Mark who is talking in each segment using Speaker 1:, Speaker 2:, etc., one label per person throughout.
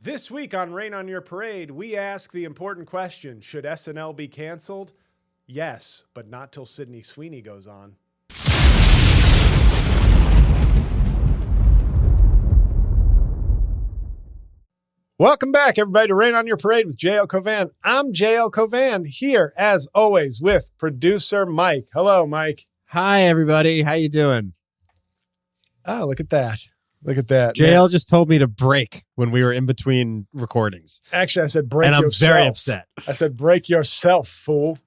Speaker 1: This week on Rain on Your Parade, we ask the important question, should SNL be canceled? Yes, but not till Sydney Sweeney goes on. Welcome back, everybody, to Rain on Your Parade with J-L Cauvin. I'm J-L Cauvin, here, as always, with producer Mike. Hello, Mike.
Speaker 2: Hi, everybody. How you doing?
Speaker 1: Oh, look at that. Look at that.
Speaker 2: JL just told me to break when we were in between recordings.
Speaker 1: Actually, I said break
Speaker 2: and
Speaker 1: yourself.
Speaker 2: I'm very upset.
Speaker 1: I said break yourself, fool.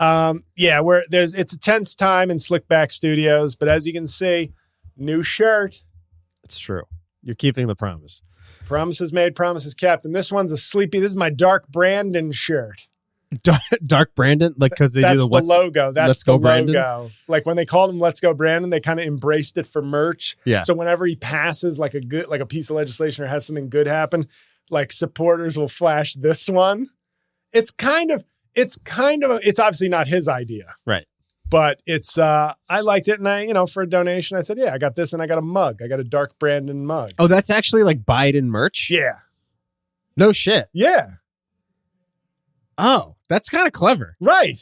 Speaker 1: It's a tense time in Slickback Studios, but as you can see, new shirt.
Speaker 2: It's true. You're keeping the promise.
Speaker 1: Promises made, promises kept. And this one's a sleepy. This is my Dark Brandon shirt.
Speaker 2: Dark Brandon, like because they do the
Speaker 1: logo. That's
Speaker 2: Let's
Speaker 1: the
Speaker 2: Go
Speaker 1: logo.
Speaker 2: Brandon.
Speaker 1: Like when they called him Let's Go Brandon, they kind of embraced it for merch.
Speaker 2: Yeah.
Speaker 1: So whenever he passes like a piece of legislation or has something good happen, like supporters will flash this one. It's obviously not his idea.
Speaker 2: Right.
Speaker 1: But I liked it, and for a donation, I said, yeah, I got this, and I got a mug. I got a Dark Brandon mug.
Speaker 2: Oh, that's actually like Biden merch?
Speaker 1: Yeah.
Speaker 2: No shit.
Speaker 1: Yeah.
Speaker 2: Oh, that's kind of clever.
Speaker 1: Right.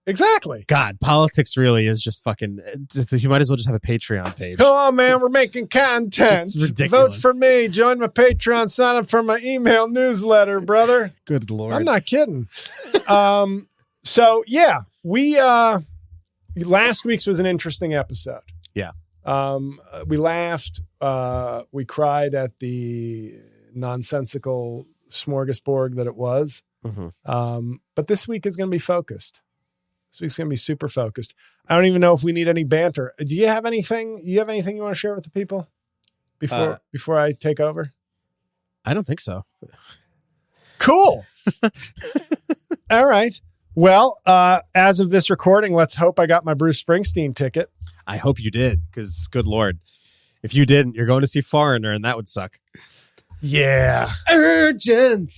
Speaker 1: Exactly.
Speaker 2: God, politics really is just fucking. You might as well just have a Patreon page.
Speaker 1: Come on, man. We're making content.
Speaker 2: It's ridiculous.
Speaker 1: Vote for me. Join my Patreon. Sign up for my email newsletter, brother.
Speaker 2: Good Lord.
Speaker 1: I'm not kidding. So, yeah, last week's was an interesting episode.
Speaker 2: Yeah.
Speaker 1: We laughed. We cried at the nonsensical smorgasbord that it was.
Speaker 2: Mm-hmm.
Speaker 1: But this week is going to be focused. This week's going to be super focused. I don't even know if we need any banter. Do you have anything? You have anything you want to share with the people before I take over?
Speaker 2: I don't think so.
Speaker 1: Cool. All right. Well, as of this recording, let's hope I got my Bruce Springsteen ticket.
Speaker 2: I hope you did, because good Lord, if you didn't, you're going to see Foreigner, and that would suck.
Speaker 1: Yeah.
Speaker 2: Urgent.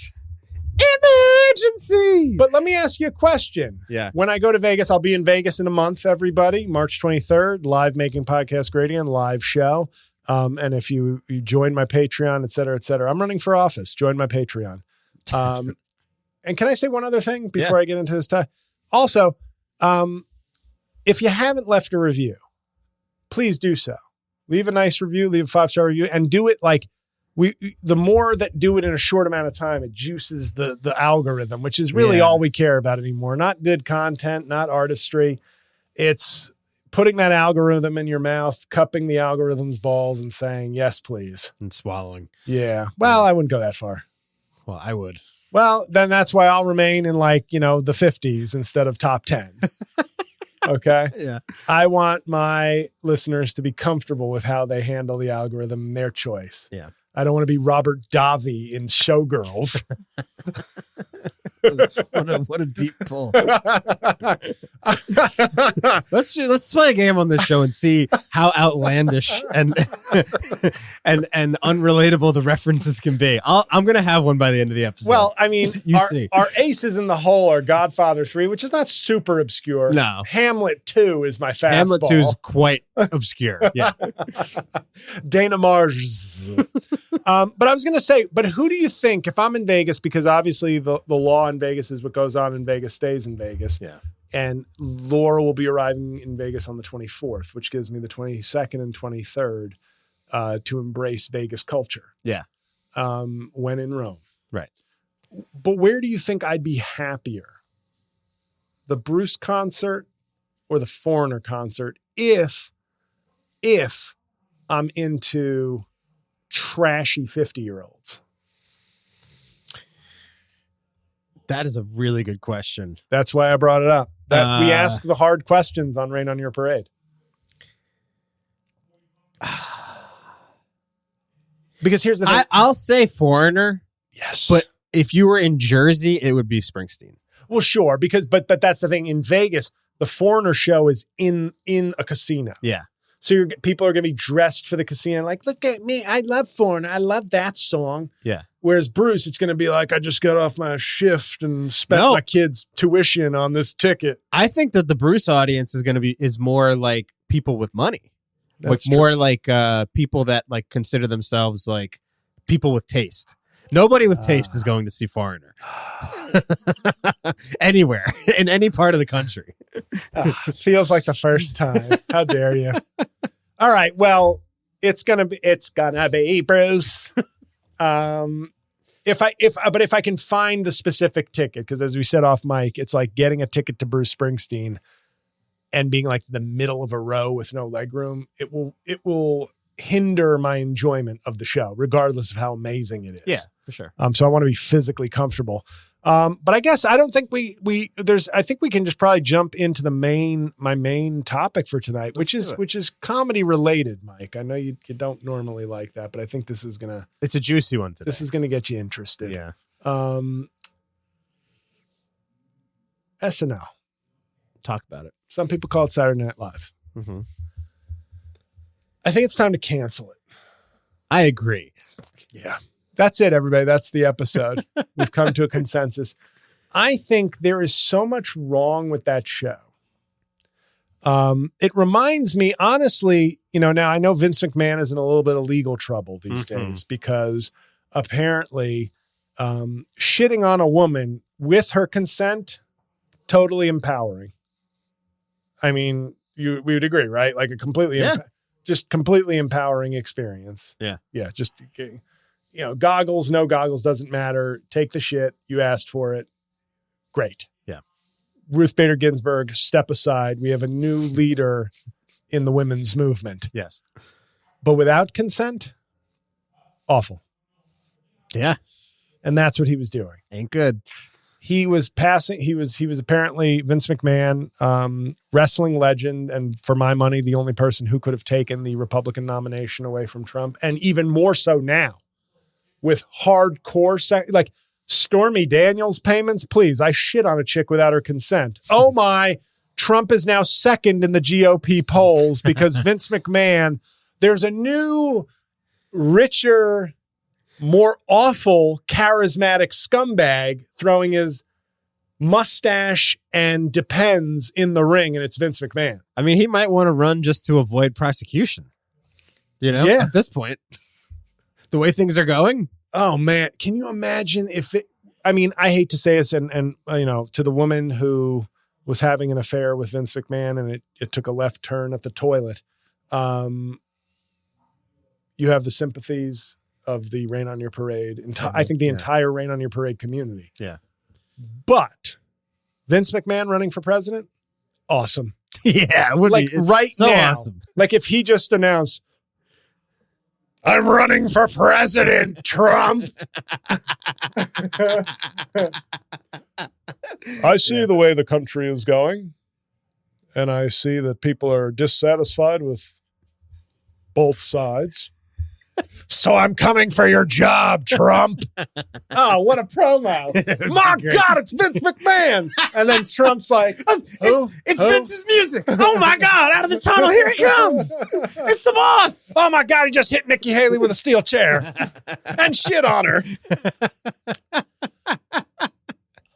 Speaker 2: Emergency.
Speaker 1: But let me ask you a question.
Speaker 2: Yeah.
Speaker 1: When I go to Vegas, I'll be in Vegas in a month, everybody. March 23rd, live Making Podcast Great Again, live show. And if you join my Patreon, et cetera, I'm running for office. Join my Patreon. And can I say one other thing before I get into this time? Also, if you haven't left a review, please do so. Leave a nice review, leave a 5-star review, and do it like the more that do it in a short amount of time, it juices the algorithm, which is really all we care about anymore. Not good content, not artistry. It's putting that algorithm in your mouth, cupping the algorithm's balls and saying, yes, please.
Speaker 2: And swallowing.
Speaker 1: Yeah. Well, I wouldn't go that far.
Speaker 2: Well, I would.
Speaker 1: Well, then that's why I'll remain in the 50s instead of top 10. Okay.
Speaker 2: Yeah.
Speaker 1: I want my listeners to be comfortable with how they handle the algorithm and their choice.
Speaker 2: Yeah.
Speaker 1: I don't want to be Robert Davi in Showgirls.
Speaker 2: what a deep pull. Let's play a game on this show and see how outlandish and unrelatable the references can be. I'm gonna have one by the end of the episode.
Speaker 1: Well, I mean,
Speaker 2: see.
Speaker 1: Our aces in the hole are Godfather 3, which is not super obscure.
Speaker 2: No.
Speaker 1: Hamlet 2 is my fastball.
Speaker 2: Hamlet 2 is quite obscure. Yeah.
Speaker 1: Dana Mars. But I was going to say, but who do you think, if I'm in Vegas, because obviously the law in Vegas is what goes on in Vegas stays in Vegas.
Speaker 2: Yeah.
Speaker 1: And Laura will be arriving in Vegas on the 24th, which gives me the 22nd and 23rd to embrace Vegas culture.
Speaker 2: Yeah.
Speaker 1: When in Rome.
Speaker 2: Right.
Speaker 1: But where do you think I'd be happier? The Bruce concert or the Foreigner concert if I'm into trashy 50-year-olds?
Speaker 2: That is a really good question.
Speaker 1: That's why I brought it up. That we ask the hard questions on Rain on Your Parade. Because here's the thing.
Speaker 2: I'll say Foreigner.
Speaker 1: Yes.
Speaker 2: But if you were in Jersey, it would be Springsteen.
Speaker 1: Well, sure, because but that's the thing. In Vegas, the Foreigner show is in a casino.
Speaker 2: Yeah.
Speaker 1: So people are going to be dressed for the casino. Like, look at me. I love Foreigner. I love that song.
Speaker 2: Yeah.
Speaker 1: Whereas Bruce, it's going to be like, I just got off my shift and spent my kids' tuition on this ticket.
Speaker 2: I think that the Bruce audience is more like people with money.
Speaker 1: That's
Speaker 2: more like people that like consider themselves like people with taste. Nobody with taste is going to see Foreigner. Anywhere, in any part of the country.
Speaker 1: Feels like the first time. How dare you? All right. Well, it's gonna be Bruce. If I can find the specific ticket, because as we said off mic, it's like getting a ticket to Bruce Springsteen and being like the middle of a row with no leg room. It will hinder my enjoyment of the show, regardless of how amazing it is.
Speaker 2: Yeah, for sure.
Speaker 1: So I want to be physically comfortable. But I guess I don't think I think we can just probably jump into my main topic for tonight, which is comedy related, Mike. I know you don't normally like that, but I think it's
Speaker 2: a juicy one today.
Speaker 1: This is going to get you interested.
Speaker 2: Yeah.
Speaker 1: SNL.
Speaker 2: Talk about it.
Speaker 1: Some people call it Saturday Night Live.
Speaker 2: Mm-hmm.
Speaker 1: I think it's time to cancel it.
Speaker 2: I agree.
Speaker 1: Yeah. That's it, everybody. That's the episode. We've come to a consensus. I think there is so much wrong with that show. It reminds me, honestly, now I know Vince McMahon is in a little bit of legal trouble these days because apparently shitting on a woman with her consent, totally empowering. I mean, we would agree, right? Like a completely, just completely empowering experience.
Speaker 2: Yeah.
Speaker 1: Yeah. Just, goggles, no goggles, doesn't matter. Take the shit. You asked for it. Great.
Speaker 2: Yeah.
Speaker 1: Ruth Bader Ginsburg, step aside. We have a new leader in the women's movement.
Speaker 2: Yes.
Speaker 1: But without consent, awful.
Speaker 2: Yeah.
Speaker 1: And that's what he was doing.
Speaker 2: Ain't good.
Speaker 1: He was apparently Vince McMahon, wrestling legend, and for my money, the only person who could have taken the Republican nomination away from Trump, and even more so now with hardcore like Stormy Daniels payments. Please, I shit on a chick without her consent. Oh my, Trump is now second in the GOP polls because Vince McMahon, there's a new, richer, more awful, charismatic scumbag throwing his mustache and Depends in the ring, and it's Vince McMahon.
Speaker 2: I mean, he might want to run just to avoid prosecution.
Speaker 1: Yeah.
Speaker 2: At this point, the way things are going.
Speaker 1: Oh man, can you imagine I hate to say this, and to the woman who was having an affair with Vince McMahon and it took a left turn at the toilet. You have the sympathies of the Rain on Your Parade. I think the entire Rain on Your Parade community.
Speaker 2: Yeah.
Speaker 1: But Vince McMahon running for president, awesome.
Speaker 2: Yeah.
Speaker 1: Right
Speaker 2: so
Speaker 1: now.
Speaker 2: Awesome.
Speaker 1: Like if he just announced, I'm running for president, Trump. I see the way the country is going, and I see that people are dissatisfied with both sides. So I'm coming for your job, Trump. Oh, what a promo. My God, it's Vince McMahon. And then Trump's like,
Speaker 2: it's Vince's music. Oh my God, out of the tunnel, here he comes. It's the boss.
Speaker 1: Oh my God, he just hit Nikki Haley with a steel chair and shit on her.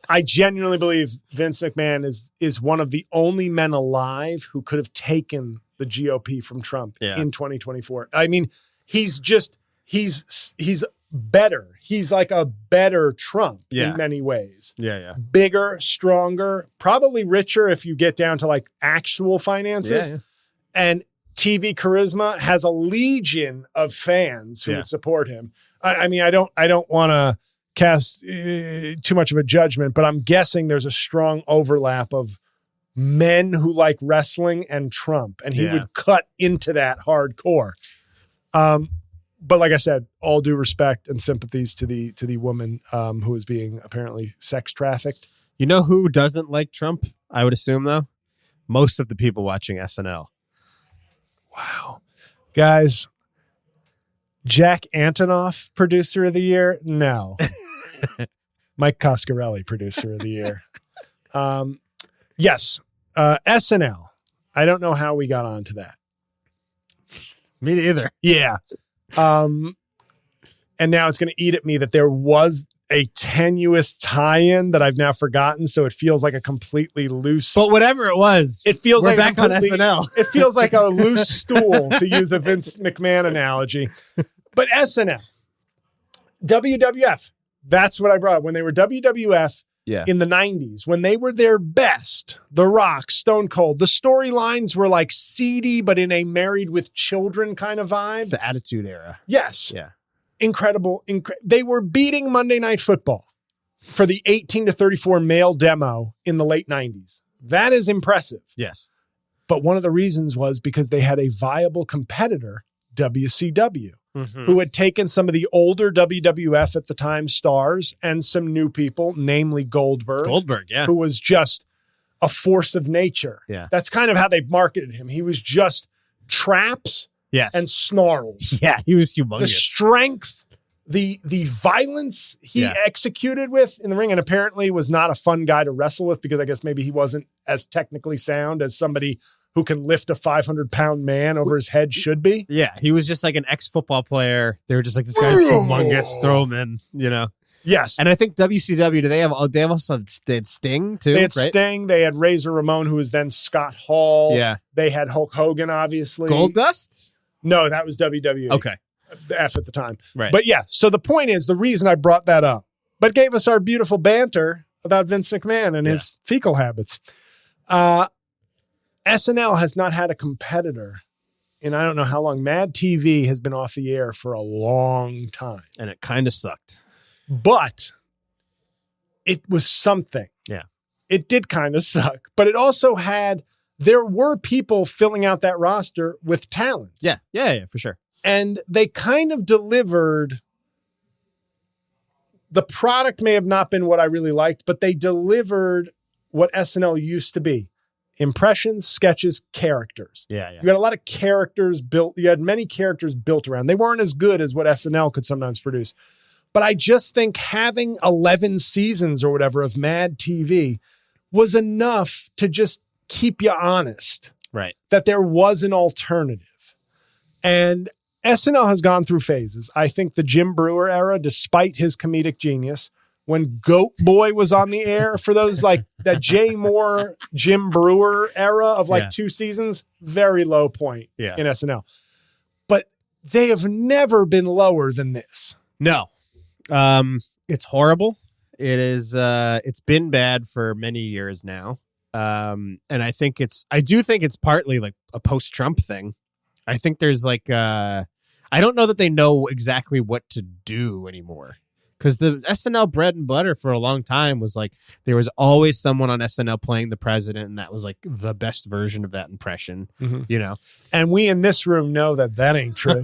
Speaker 1: I genuinely believe Vince McMahon is one of the only men alive who could have taken the GOP from Trump in 2024. I mean, he's better. He's like a better Trump in many ways.
Speaker 2: Yeah.
Speaker 1: Bigger, stronger, probably richer if you get down to like actual finances.
Speaker 2: Yeah.
Speaker 1: And TV charisma, has a legion of fans who would support him. I mean, I don't want to cast too much of a judgment, but I'm guessing there's a strong overlap of men who like wrestling and Trump, and he would cut into that hardcore. But like I said, all due respect and sympathies to the woman who is being apparently sex trafficked.
Speaker 2: You know who doesn't like Trump? I would assume, though, most of the people watching SNL.
Speaker 1: Wow, guys. Jack Antonoff, producer of the year? No. Mike Coscarelli, producer of the year. Yes. SNL. I don't know how we got onto that.
Speaker 2: Me neither.
Speaker 1: Yeah. And now it's going to eat at me that there was a tenuous tie-in that I've now forgotten, so it feels like a completely loose.
Speaker 2: But whatever it was,
Speaker 1: it feels
Speaker 2: we're
Speaker 1: like
Speaker 2: back on SNL.
Speaker 1: It feels like a loose stool, to use a Vince McMahon analogy. But SNL, WWF. That's what I brought. When they were WWF in the 90s, when they were their best, The Rock, Stone Cold, the storylines were like seedy, but in a Married with Children kind of vibe.
Speaker 3: It's the Attitude Era.
Speaker 1: Yes.
Speaker 3: Yeah.
Speaker 1: Incredible. They were beating Monday Night Football for the 18 to 34 male demo in the late 90s. That is impressive.
Speaker 3: Yes.
Speaker 1: But one of the reasons was because they had a viable competitor, WCW, who had taken some of the older WWF at the time stars and some new people, namely Goldberg. Who was just a force of nature.
Speaker 3: Yeah.
Speaker 1: That's kind of how they marketed him. He was just traps and snarls.
Speaker 3: Yeah, he was humongous.
Speaker 1: The strength, the violence he executed with in the ring, and apparently was not a fun guy to wrestle with because I guess maybe he wasn't as technically sound as somebody who can lift a 500-pound man over his head should be.
Speaker 3: Yeah, he was just like an ex-football player. They were just like, this guy's humongous, throw him in, you know?
Speaker 1: Yes.
Speaker 3: And I think WCW, they had Sting too,
Speaker 1: They had
Speaker 3: right?
Speaker 1: Sting, they had Razor Ramon, who was then Scott Hall.
Speaker 3: Yeah.
Speaker 1: They had Hulk Hogan, obviously.
Speaker 3: Goldust?
Speaker 1: No, that was WWE.
Speaker 3: Okay.
Speaker 1: F at the time.
Speaker 3: Right.
Speaker 1: But yeah, so the point is, the reason I brought that up, but gave us our beautiful banter about Vince McMahon and his fecal habits. SNL has not had a competitor in I don't know how long. Mad TV has been off the air for a long time.
Speaker 3: And it kind of sucked.
Speaker 1: But it was something.
Speaker 3: Yeah.
Speaker 1: It did kind of suck. But it also there were people filling out that roster with talent.
Speaker 3: Yeah, for sure.
Speaker 1: And they kind of delivered. The product may have not been what I really liked, but they delivered what SNL used to be. Impressions, sketches, characters.
Speaker 3: Yeah.
Speaker 1: You got a lot of characters built. You had many characters built around. They weren't as good as what SNL could sometimes produce. But I just think having 11 seasons or whatever of Mad TV was enough to just keep you honest.
Speaker 3: Right.
Speaker 1: That there was an alternative. And SNL has gone through phases. I think the Jim Brewer era, despite his comedic genius, when Goat Boy was on the air for those like that Jay Moore, Jim Brewer era of like 2 seasons, very low point in SNL. But they have never been lower than this.
Speaker 3: No. It's horrible. It is, it's been bad for many years now. And I do think it's partly like a post-Trump thing. I think there's like, I don't know that they know exactly what to do anymore. Because the SNL bread and butter for a long time was like, there was always someone on SNL playing the president, and that was like the best version of that impression, you know?
Speaker 1: And we in this room know that ain't true.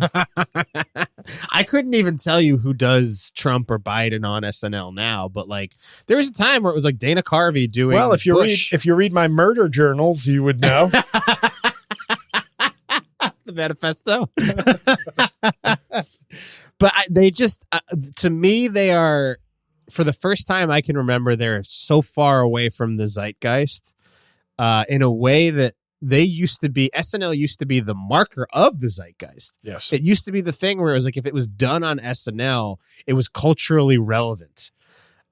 Speaker 3: I couldn't even tell you who does Trump or Biden on SNL now, but like there was a time where it was like Dana Carvey doing
Speaker 1: if you read my murder journals, you would know.
Speaker 3: The manifesto. But they just, to me, they are, for the first time I can remember, they're so far away from the zeitgeist in a way that SNL used to be the marker of the zeitgeist.
Speaker 1: Yes.
Speaker 3: It used to be the thing where it was like, if it was done on SNL, it was culturally relevant.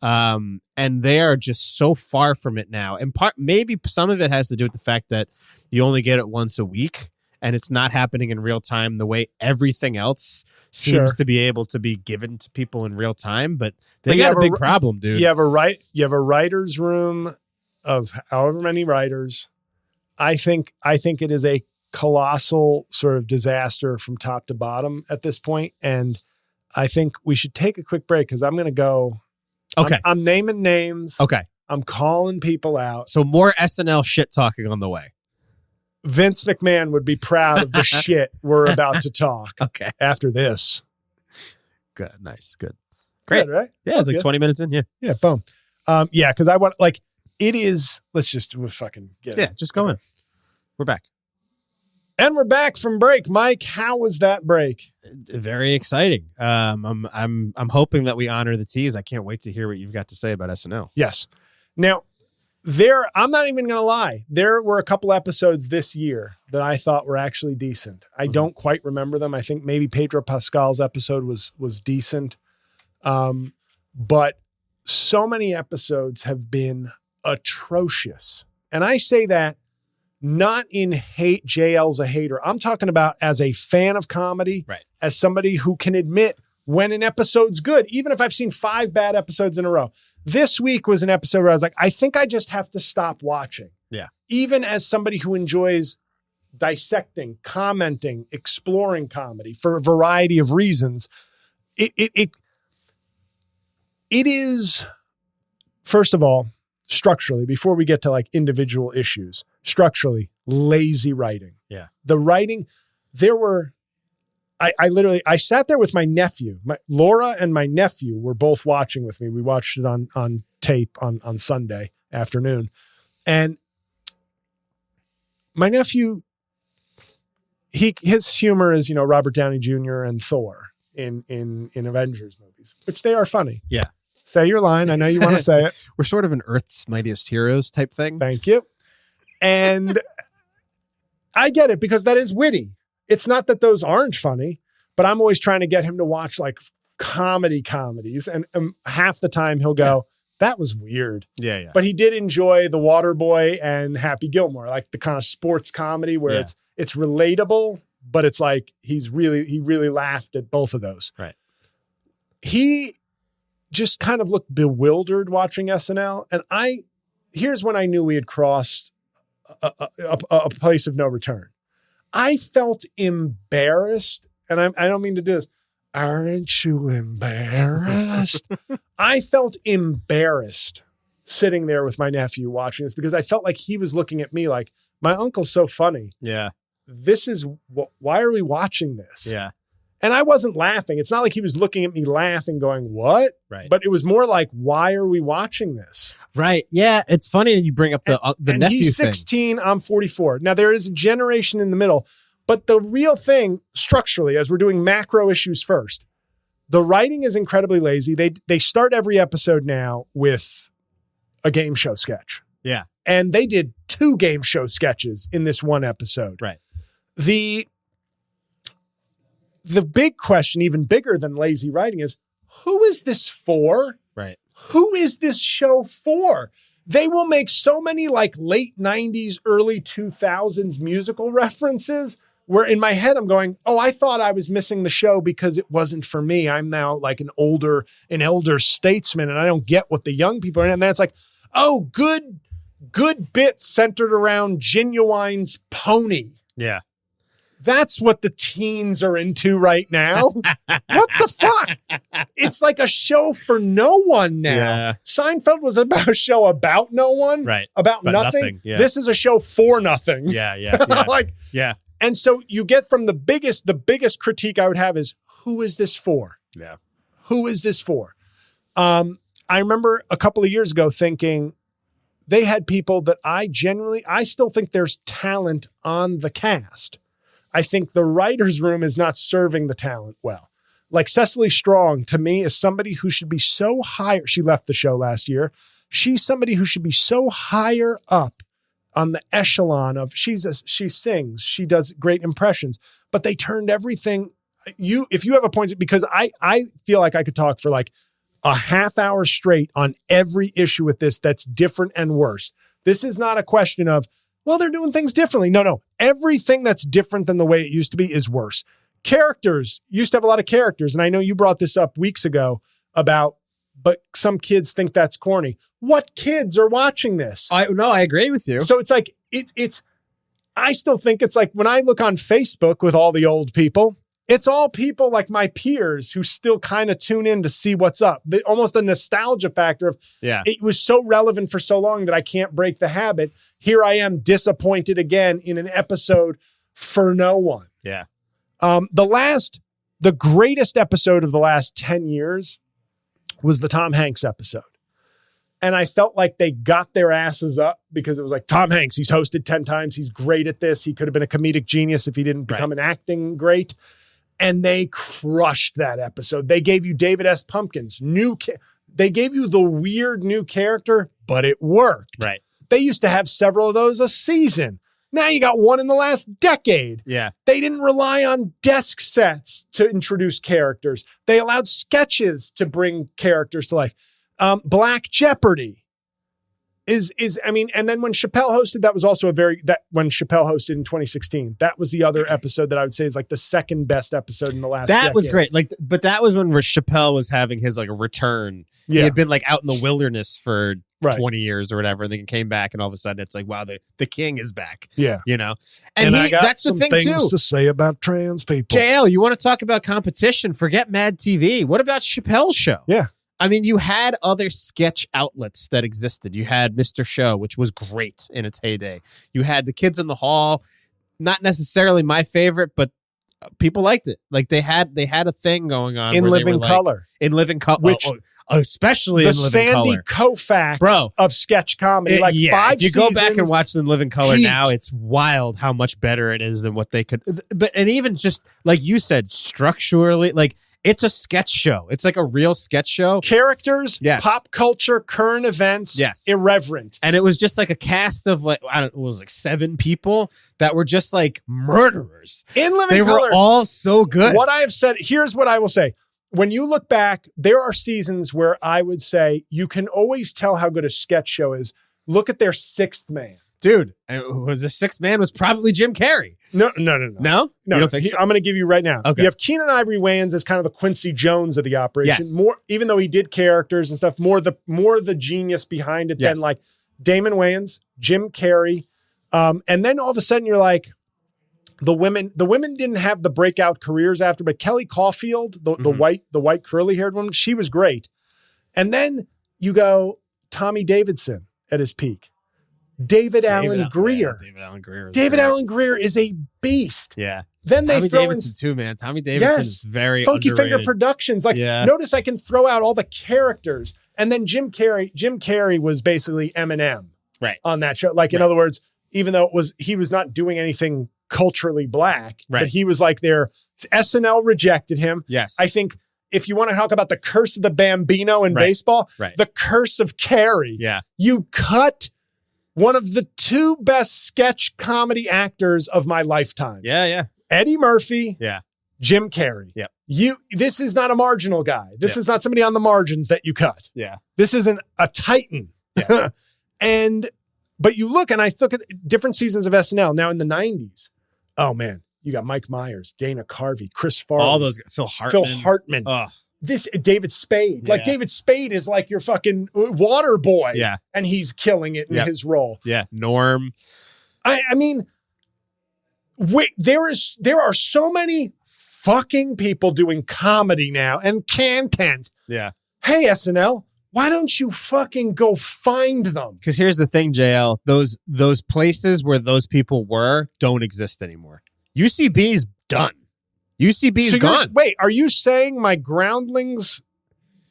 Speaker 3: And they are just so far from it now. And maybe some of it has to do with the fact that you only get it once a week and it's not happening in real time the way everything else seems to be able to be given to people in real time, but they got a big problem, dude.
Speaker 1: You have a writer's room of however many writers. I think it is a colossal sort of disaster from top to bottom at this point. And I think we should take a quick break because I'm going to go.
Speaker 3: Okay.
Speaker 1: I'm naming names.
Speaker 3: Okay.
Speaker 1: I'm calling people out.
Speaker 3: So more SNL shit talking on the way.
Speaker 1: Vince McMahon would be proud of the shit we're about to talk.
Speaker 3: Okay.
Speaker 1: After this.
Speaker 3: Good. Nice. Good. Great.
Speaker 1: Good, right?
Speaker 3: Yeah. It's like 20 minutes in. Yeah.
Speaker 1: Yeah. Boom. Yeah. Cause I want it is, we'll fucking get it.
Speaker 3: Yeah. Just go in. We're back.
Speaker 1: And we're back from break. Mike, how was that break?
Speaker 3: Very exciting. I'm hoping that we honor the tease. I can't wait to hear what you've got to say about SNL.
Speaker 1: Yes. Now, I'm not even going to lie. There were a couple episodes this year that I thought were actually decent. I don't quite remember them. I think maybe Pedro Pascal's episode was decent. But so many episodes have been atrocious. And I say that not in hate, JL's a hater. I'm talking about as a fan of comedy,
Speaker 3: right?
Speaker 1: As somebody who can admit when an episode's good, even if I've seen 5 bad episodes in a row. This week was an episode where I was like, I think I just have to stop watching.
Speaker 3: Yeah.
Speaker 1: Even as somebody who enjoys dissecting, commenting, exploring comedy for a variety of reasons, it is, first of all, structurally, before we get to like individual issues, structurally, lazy writing.
Speaker 3: Yeah.
Speaker 1: The writing, I sat there with my nephew. Laura and my nephew were both watching with me. We watched it on tape on Sunday afternoon. And my nephew, his humor is, Robert Downey Jr. and Thor in Avengers movies, which they are funny.
Speaker 3: Yeah.
Speaker 1: Say your line. I know you want to say it.
Speaker 3: We're sort of an Earth's Mightiest Heroes type thing.
Speaker 1: Thank you. And I get it because that is witty. It's not that those aren't funny, but I'm always trying to get him to watch like comedies. And half the time he'll go, that was weird.
Speaker 3: Yeah.
Speaker 1: But he did enjoy The Waterboy and Happy Gilmore, like the kind of sports comedy where it's relatable, but it's like he really laughed at both of those.
Speaker 3: Right.
Speaker 1: He just kind of looked bewildered watching SNL. And here's when I knew we had crossed a place of no return. I felt embarrassed, and I don't mean to do this. Aren't you embarrassed? I felt embarrassed sitting there with my nephew watching this because I felt like he was looking at me like, my uncle's so funny.
Speaker 3: Yeah.
Speaker 1: Why are we watching this?
Speaker 3: Yeah.
Speaker 1: And I wasn't laughing. It's not like he was looking at me laughing going, what?
Speaker 3: Right.
Speaker 1: But it was more like, why are we watching this?
Speaker 3: Right. Yeah. It's funny that you bring up the nephew
Speaker 1: he's
Speaker 3: thing.
Speaker 1: 16, I'm 44. Now there is a generation in the middle, but the real thing structurally, as we're doing macro issues first, the writing is incredibly lazy. They start every episode now with a game show sketch.
Speaker 3: Yeah.
Speaker 1: And they did 2 game show sketches in this one episode.
Speaker 3: Right.
Speaker 1: The big question, even bigger than lazy writing, is who is this for?
Speaker 3: Right.
Speaker 1: Who is this show for? They will make so many like late 90s, early 2000s musical references where in my head I'm going, oh, I thought I was missing the show because it wasn't for me. I'm now like an elder statesman and I don't get what the young people are. And then it's like, oh, good bits centered around Genuine's pony.
Speaker 3: Yeah.
Speaker 1: That's what the teens are into right now. What the fuck? It's like a show for no one now.
Speaker 3: Yeah.
Speaker 1: Seinfeld was about a show about no one.
Speaker 3: Right.
Speaker 1: About
Speaker 3: But
Speaker 1: nothing.
Speaker 3: Yeah.
Speaker 1: This is a show for nothing.
Speaker 3: Yeah. Yeah.
Speaker 1: And so you get from the biggest critique I would have is, who is this for?
Speaker 3: Yeah.
Speaker 1: Who is this for? I remember a couple of years ago thinking they had people that I still think there's talent on the cast. I think the writer's room is not serving the talent well. Like Cecily Strong, to me, is somebody who should be so higher. She left the show last year. She's somebody who should be so higher up on the echelon of she sings, she does great impressions, but they turned everything. If you have a point, because I feel like I could talk for like a half hour straight on every issue with this that's different and worse. This is not a question of, well, they're doing things differently. No. Everything that's different than the way it used to be is worse. Characters used to have a lot of characters. And I know you brought this up weeks ago about, but some kids think that's corny. What kids are watching this?
Speaker 3: I agree with you.
Speaker 1: So it's like, I still think it's like when I look on Facebook with all the old people, it's all people like my peers who still kind of tune in to see what's up. Almost a nostalgia factor of, it was so relevant for so long that I can't break the habit. Here I am disappointed again in an episode for no one.
Speaker 3: Yeah.
Speaker 1: The greatest episode of the last 10 years was the Tom Hanks episode. And I felt like they got their asses up because it was like, Tom Hanks, he's hosted 10 times. He's great at this. He could have been a comedic genius if he didn't become an acting great. And they crushed that episode. They gave you David S. Pumpkins, they gave you the weird new character, but it worked.
Speaker 3: Right.
Speaker 1: They used to have several of those a season. Now you got one in the last decade.
Speaker 3: Yeah.
Speaker 1: They didn't rely on desk sets to introduce characters. They allowed sketches to bring characters to life. Black Jeopardy. I mean, and then when Chappelle hosted, that was also when Chappelle hosted in 2016, that was the other episode that I would say is like the second best episode in the last
Speaker 3: That
Speaker 1: decade.
Speaker 3: was great. Like, but that was when Chappelle was having his like a return. He had been like out in the wilderness for 20 years or whatever, and then he came back, and all of a sudden it's like, wow, the king is back.
Speaker 1: Yeah.
Speaker 3: You know? And
Speaker 1: I got
Speaker 3: that's the
Speaker 1: some
Speaker 3: thing
Speaker 1: things
Speaker 3: too.
Speaker 1: to say about trans people.
Speaker 3: JL, you want to talk about competition? Forget Mad TV. What about Chappelle's show?
Speaker 1: Yeah.
Speaker 3: I mean, you had other sketch outlets that existed. You had Mr. Show, which was great in its heyday. You had The Kids in the Hall, not necessarily my favorite, but people liked it. Like they had a thing going on
Speaker 1: In
Speaker 3: where
Speaker 1: Living
Speaker 3: they were
Speaker 1: Color.
Speaker 3: In Living Color,
Speaker 1: Which
Speaker 3: especially
Speaker 1: the
Speaker 3: in Living
Speaker 1: Sandy
Speaker 3: Color.
Speaker 1: Koufax of sketch comedy. Like
Speaker 3: yeah,
Speaker 1: 5
Speaker 3: if you
Speaker 1: seasons.
Speaker 3: go back and watch In Living Color
Speaker 1: Heat.
Speaker 3: now, it's wild how much better it is than what they could. But and even just like you said, structurally, like. It's a sketch show. It's like a real sketch show.
Speaker 1: Characters,
Speaker 3: Yes.
Speaker 1: pop culture, current events,
Speaker 3: Yes.
Speaker 1: irreverent.
Speaker 3: And it was just like a cast of like, it was like 7 people that were just like murderers.
Speaker 1: In Living
Speaker 3: They
Speaker 1: Color,
Speaker 3: were all so good.
Speaker 1: what I have said, here's what I will say. When you look back, there are seasons where I would say you can always tell how good a sketch show is. Look at their sixth man.
Speaker 3: Dude, the sixth man was probably Jim Carrey.
Speaker 1: No.
Speaker 3: No? You don't think so?
Speaker 1: I'm going to give you right now.
Speaker 3: Okay.
Speaker 1: You have Keenan Ivory Wayans as kind of the Quincy Jones of the operation.
Speaker 3: Yes.
Speaker 1: More, even though he did characters and stuff, more the genius behind it
Speaker 3: Yes.
Speaker 1: than like Damon Wayans, Jim Carrey. And then all of a sudden you're like, the women didn't have the breakout careers after, but Kelly Caulfield, the white curly haired woman, she was great. And then you go Tommy Davidson at his peak. David Allen Greer. David Allen Greer is a beast.
Speaker 3: Yeah.
Speaker 1: Then they
Speaker 3: Tommy
Speaker 1: throw
Speaker 3: Davidson too, man. Tommy Davidson is very
Speaker 1: Funky
Speaker 3: underrated.
Speaker 1: Finger Productions. Like, notice I can throw out all the characters. And then Jim Carrey was basically Eminem on that show. Like, in other words, even though he was not doing anything culturally black, but he was like SNL rejected him.
Speaker 3: Yes.
Speaker 1: I think if you want to talk about the curse of the Bambino in baseball, the curse of Carey.
Speaker 3: Yeah.
Speaker 1: You cut one of the 2 best sketch comedy actors of my lifetime.
Speaker 3: Yeah.
Speaker 1: Eddie Murphy.
Speaker 3: Yeah.
Speaker 1: Jim Carrey.
Speaker 3: Yep.
Speaker 1: This is not a marginal guy. This is not somebody on the margins that you cut.
Speaker 3: Yeah.
Speaker 1: This isn't a titan.
Speaker 3: Yeah.
Speaker 1: But you look, and I look at different seasons of SNL now in the 90s. Oh man, you got Mike Myers, Dana Carvey, Chris Farley.
Speaker 3: All those, Phil Hartman.
Speaker 1: Ugh. This David Spade. Like David Spade is like your fucking water boy.
Speaker 3: Yeah.
Speaker 1: And he's killing it in his role.
Speaker 3: Yeah. Norm.
Speaker 1: I mean, wait, there are so many fucking people doing comedy now and content.
Speaker 3: Yeah.
Speaker 1: Hey, SNL, why don't you fucking go find them?
Speaker 3: Because here's the thing, JL. Those places where those people were don't exist anymore. UCB's done. UCB's gone.
Speaker 1: Wait, are you saying my groundlings,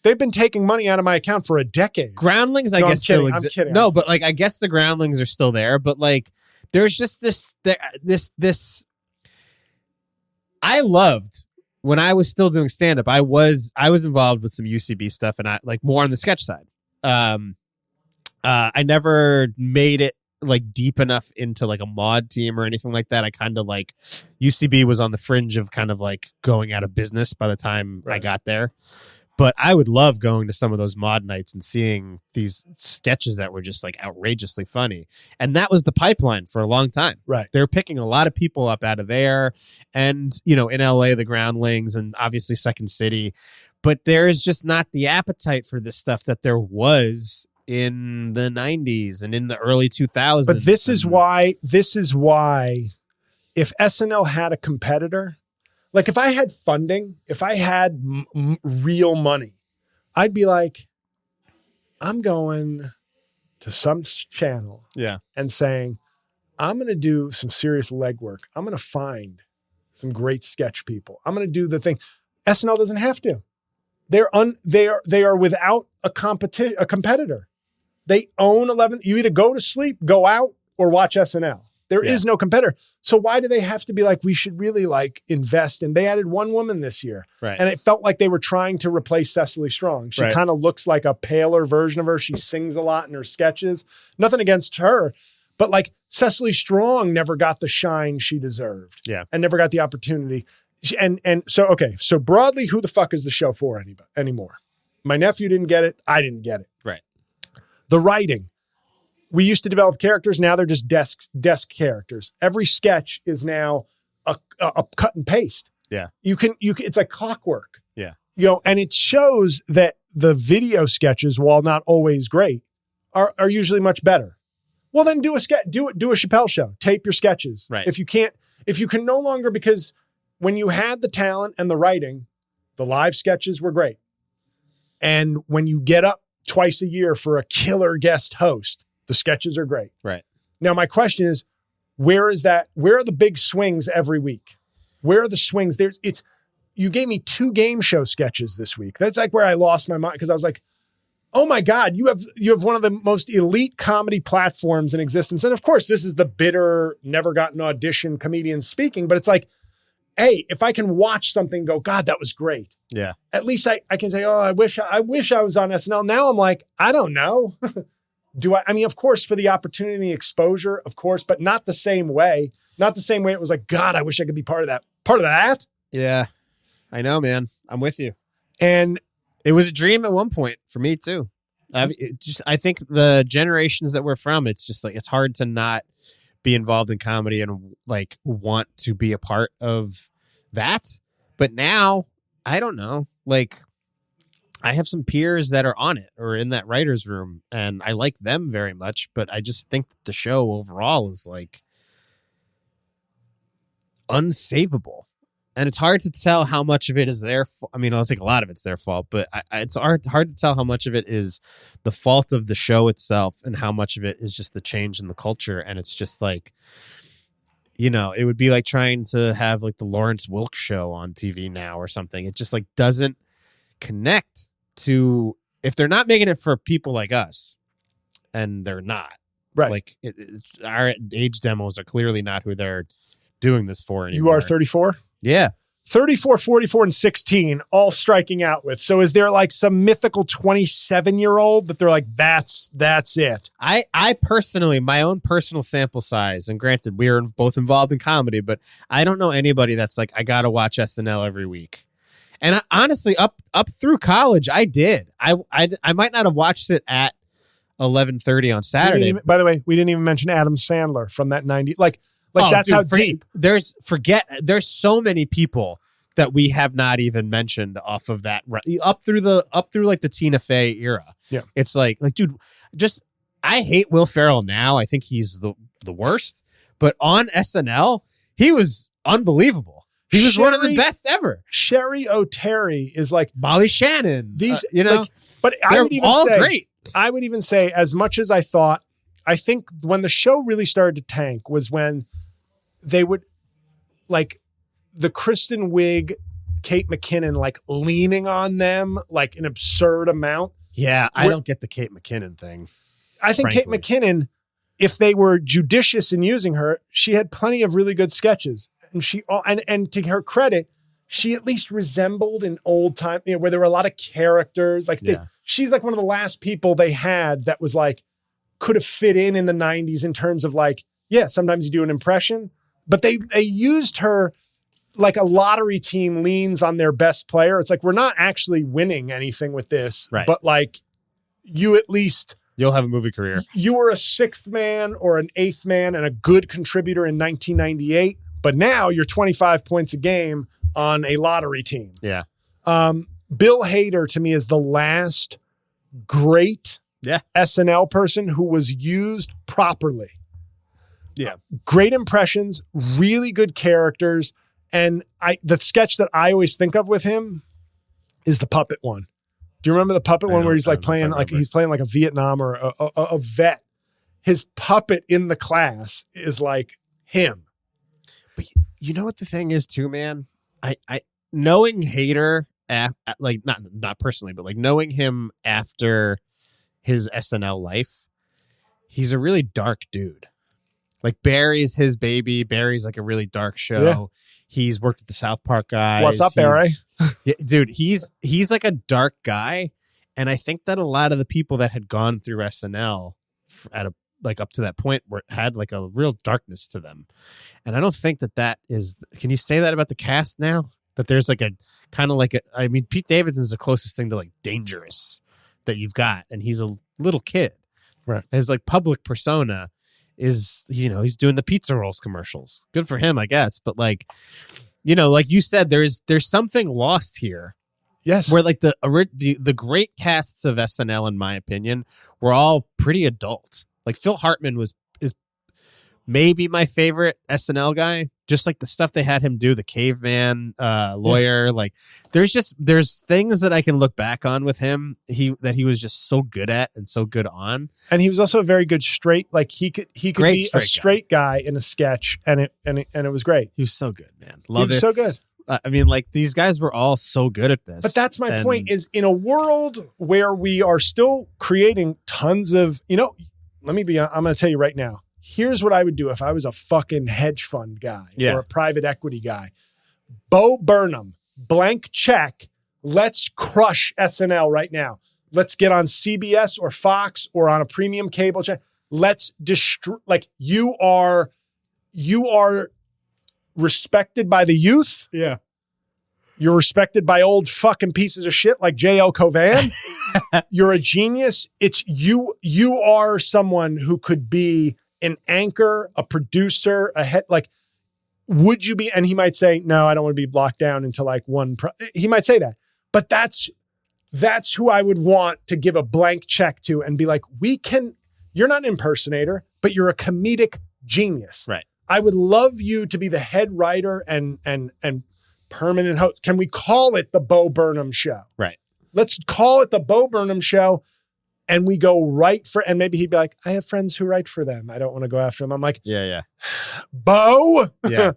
Speaker 1: they've been taking money out of my account for a decade?
Speaker 3: Groundlings, I guess, still exist.
Speaker 1: I'm kidding.
Speaker 3: No, but like, I guess the groundlings are still there, but like, there's just this, I loved when I was still doing stand-up. I was involved with some UCB stuff, and I like more on the sketch side. I never made it like deep enough into like a mod team or anything like that. I kind of like UCB was on the fringe of kind of like going out of business by the time I got there. But I would love going to some of those mod nights and seeing these sketches that were just like outrageously funny. And that was the pipeline for a long time.
Speaker 1: Right.
Speaker 3: They're picking a lot of people up out of there. And, you know, in LA, the Groundlings and obviously Second City. But there is just not the appetite for this stuff that there was in the 90s and in the early 2000s.
Speaker 1: But this is why if SNL had a competitor, like if I had funding, if I had real money, I'd be like, I'm going to some channel and saying, I'm going to do some serious legwork. I'm going to find some great sketch people. I'm going to do the thing. SNL doesn't have to. They are without a competitor. They own 11. You either go to sleep, go out, or watch SNL. There is no competitor. So why do they have to be like, we should really like invest? And they added one woman this year.
Speaker 3: Right.
Speaker 1: And it felt like they were trying to replace Cecily Strong. She kind of looks like a paler version of her. She sings a lot in her sketches. Nothing against her. But like Cecily Strong never got the shine she deserved.
Speaker 3: Yeah.
Speaker 1: And never got the opportunity. And so, okay. So broadly, who the fuck is the show for anymore? My nephew didn't get it. I didn't get it.
Speaker 3: Right.
Speaker 1: The writing. we used to develop characters. Now they're just desk characters. Every sketch is now a cut and paste.
Speaker 3: Yeah.
Speaker 1: You can, it's like clockwork.
Speaker 3: Yeah.
Speaker 1: And it shows that the video sketches, while not always great, are usually much better. Well, then do a Chappelle show, tape your sketches.
Speaker 3: Right.
Speaker 1: If you can no longer, because when you had the talent and the writing, the live sketches were great. And when you get up twice a year for a killer guest host, the sketches are great.
Speaker 3: Right.
Speaker 1: Now, my question is, where are the big swings every week? Where are the swings? You gave me 2 game show sketches this week. That's like where I lost my mind, because I was like, oh my God, you have one of the most elite comedy platforms in existence. And of course, this is the bitter, never got an audition comedian speaking, but it's like, hey, if I can watch something go, God, that was great.
Speaker 3: Yeah.
Speaker 1: At least I can say, oh, I wish I was on SNL. Now I'm like, I don't know. I mean, of course, for the opportunity and the exposure, of course, but not the same way. Not the same way it was like, God, I wish I could be part of that. Part of that?
Speaker 3: Yeah. I know, man. I'm with you.
Speaker 1: And
Speaker 3: it was a dream at one point for me too. I think the generations that we're from, it's just like, it's hard to not be involved in comedy and like want to be a part of that. But now, I don't know, like I have some peers that are on it or in that writer's room, and I like them very much, but I just think that the show overall is like unsavable. And it's hard to tell how much of it is their fault. I mean, I think a lot of it's their fault, but it's hard to tell how much of it is the fault of the show itself and how much of it is just the change in the culture. And it's just like, it would be like trying to have like the Lawrence Wilkes show on TV now or something. It just like doesn't connect to, if they're not making it for people like us, and they're not.
Speaker 1: Right.
Speaker 3: Like our age demos are clearly not who they're doing this for anymore.
Speaker 1: You are 34?
Speaker 3: Yeah.
Speaker 1: 34, 44, and 16, all striking out with. So is there like some mythical 27-year-old that they're like, that's it?
Speaker 3: I personally, my own personal sample size, and granted, we are both involved in comedy, but I don't know anybody that's like, I got to watch SNL every week. And honestly, up through college, I did. I might not have watched it at 11:30 on Saturday.
Speaker 1: By the way, we didn't even mention Adam Sandler from that 90. That's, dude, how deep.
Speaker 3: There's so many people that we have not even mentioned off of that up through like the Tina Fey era.
Speaker 1: Yeah.
Speaker 3: It's like, dude, I hate Will Ferrell now. I think he's the worst, but on SNL, he was unbelievable. He was one of the best ever.
Speaker 1: Sherry O'Terry is like
Speaker 3: Molly Shannon.
Speaker 1: These,
Speaker 3: but
Speaker 1: I would even say,
Speaker 3: great.
Speaker 1: I would even say, as much as I think when the show really started to tank was when they would like the Kristen Wiig, Kate McKinnon, like leaning on them like an absurd amount.
Speaker 3: Yeah, I don't get the Kate McKinnon thing.
Speaker 1: I think
Speaker 3: frankly.
Speaker 1: Kate McKinnon, if they were judicious in using her, she had plenty of really good sketches. And and to her credit, she at least resembled an old time, where there were a lot of characters. Like she's like one of the last people they had that was like, could have fit in the 90s in terms of like, yeah, sometimes you do an impression, but they used her like a lottery team leans on their best player. It's like, we're not actually winning anything with this,
Speaker 3: right?
Speaker 1: But like, you'll have
Speaker 3: a movie career.
Speaker 1: You were a 6th man or an 8th man and a good contributor in 1998, but now you're 25 points a game on a lottery team.
Speaker 3: Yeah.
Speaker 1: Bill Hader to me is the last great SNL person who was used properly. Yeah. Great impressions, really good characters. And the sketch that I always think of with him is the puppet one. Do you remember the puppet one where he's like playing like a Vietnam or a vet? His puppet in the class is like him.
Speaker 3: But you know what the thing is too, man? I knowing Hader, like not personally, but like knowing him after his SNL life, he's a really dark dude. Like Barry's his baby. Barry's like a really dark show. Yeah. He's worked with the South Park guys.
Speaker 1: What's up, Barry?
Speaker 3: Yeah, dude, he's like a dark guy, and I think that a lot of the people that had gone through SNL up to that point had like a real darkness to them, and I don't think that is. Can you say that about the cast now? That there's like a kind of like I mean, Pete Davidson is the closest thing to like dangerous that you've got, and he's a little kid.
Speaker 1: Right.
Speaker 3: His like public persona is, he's doing the pizza rolls commercials. Good for him, I guess. But like, like you said, there's something lost here.
Speaker 1: Yes.
Speaker 3: Where like the great casts of SNL, in my opinion, were all pretty adult. Like Phil Hartman is maybe my favorite SNL guy. Just like the stuff they had him do, the caveman lawyer. Yeah. Like there's things that I can look back on with him. That he was just so good at and so good on.
Speaker 1: And he was also a very good straight. Like he could be a straight guy in a sketch, and it was great.
Speaker 3: He was so good, man. Love it.
Speaker 1: He was so good.
Speaker 3: I mean, like these guys were all so good at this.
Speaker 1: But that's my point, is in a world where we are still creating tons of, I'm going to tell you right now, here's what I would do if I was a fucking hedge fund guy or a private equity guy. Bo Burnham, blank check. Let's crush SNL right now. Let's get on CBS or Fox or on a premium cable channel. Let's destroy, like you are respected by the youth.
Speaker 3: Yeah.
Speaker 1: You're respected by old fucking pieces of shit like J-L Cauvin. You're a genius. It's you are someone who could be an anchor, a producer, a head, like, would you be, and he might say, no, I don't want to be blocked down into like he might say that, but that's who I would want to give a blank check to and be like, you're not an impersonator, but you're a comedic genius.
Speaker 3: Right.
Speaker 1: I would love you to be the head writer and permanent host. Can we call it the Bo Burnham Show?
Speaker 3: Right.
Speaker 1: Let's call it the Bo Burnham Show. And we go and maybe he'd be like, I have friends who write for them. I don't want to go after them. I'm like,
Speaker 3: yeah.
Speaker 1: Bo,
Speaker 3: yeah.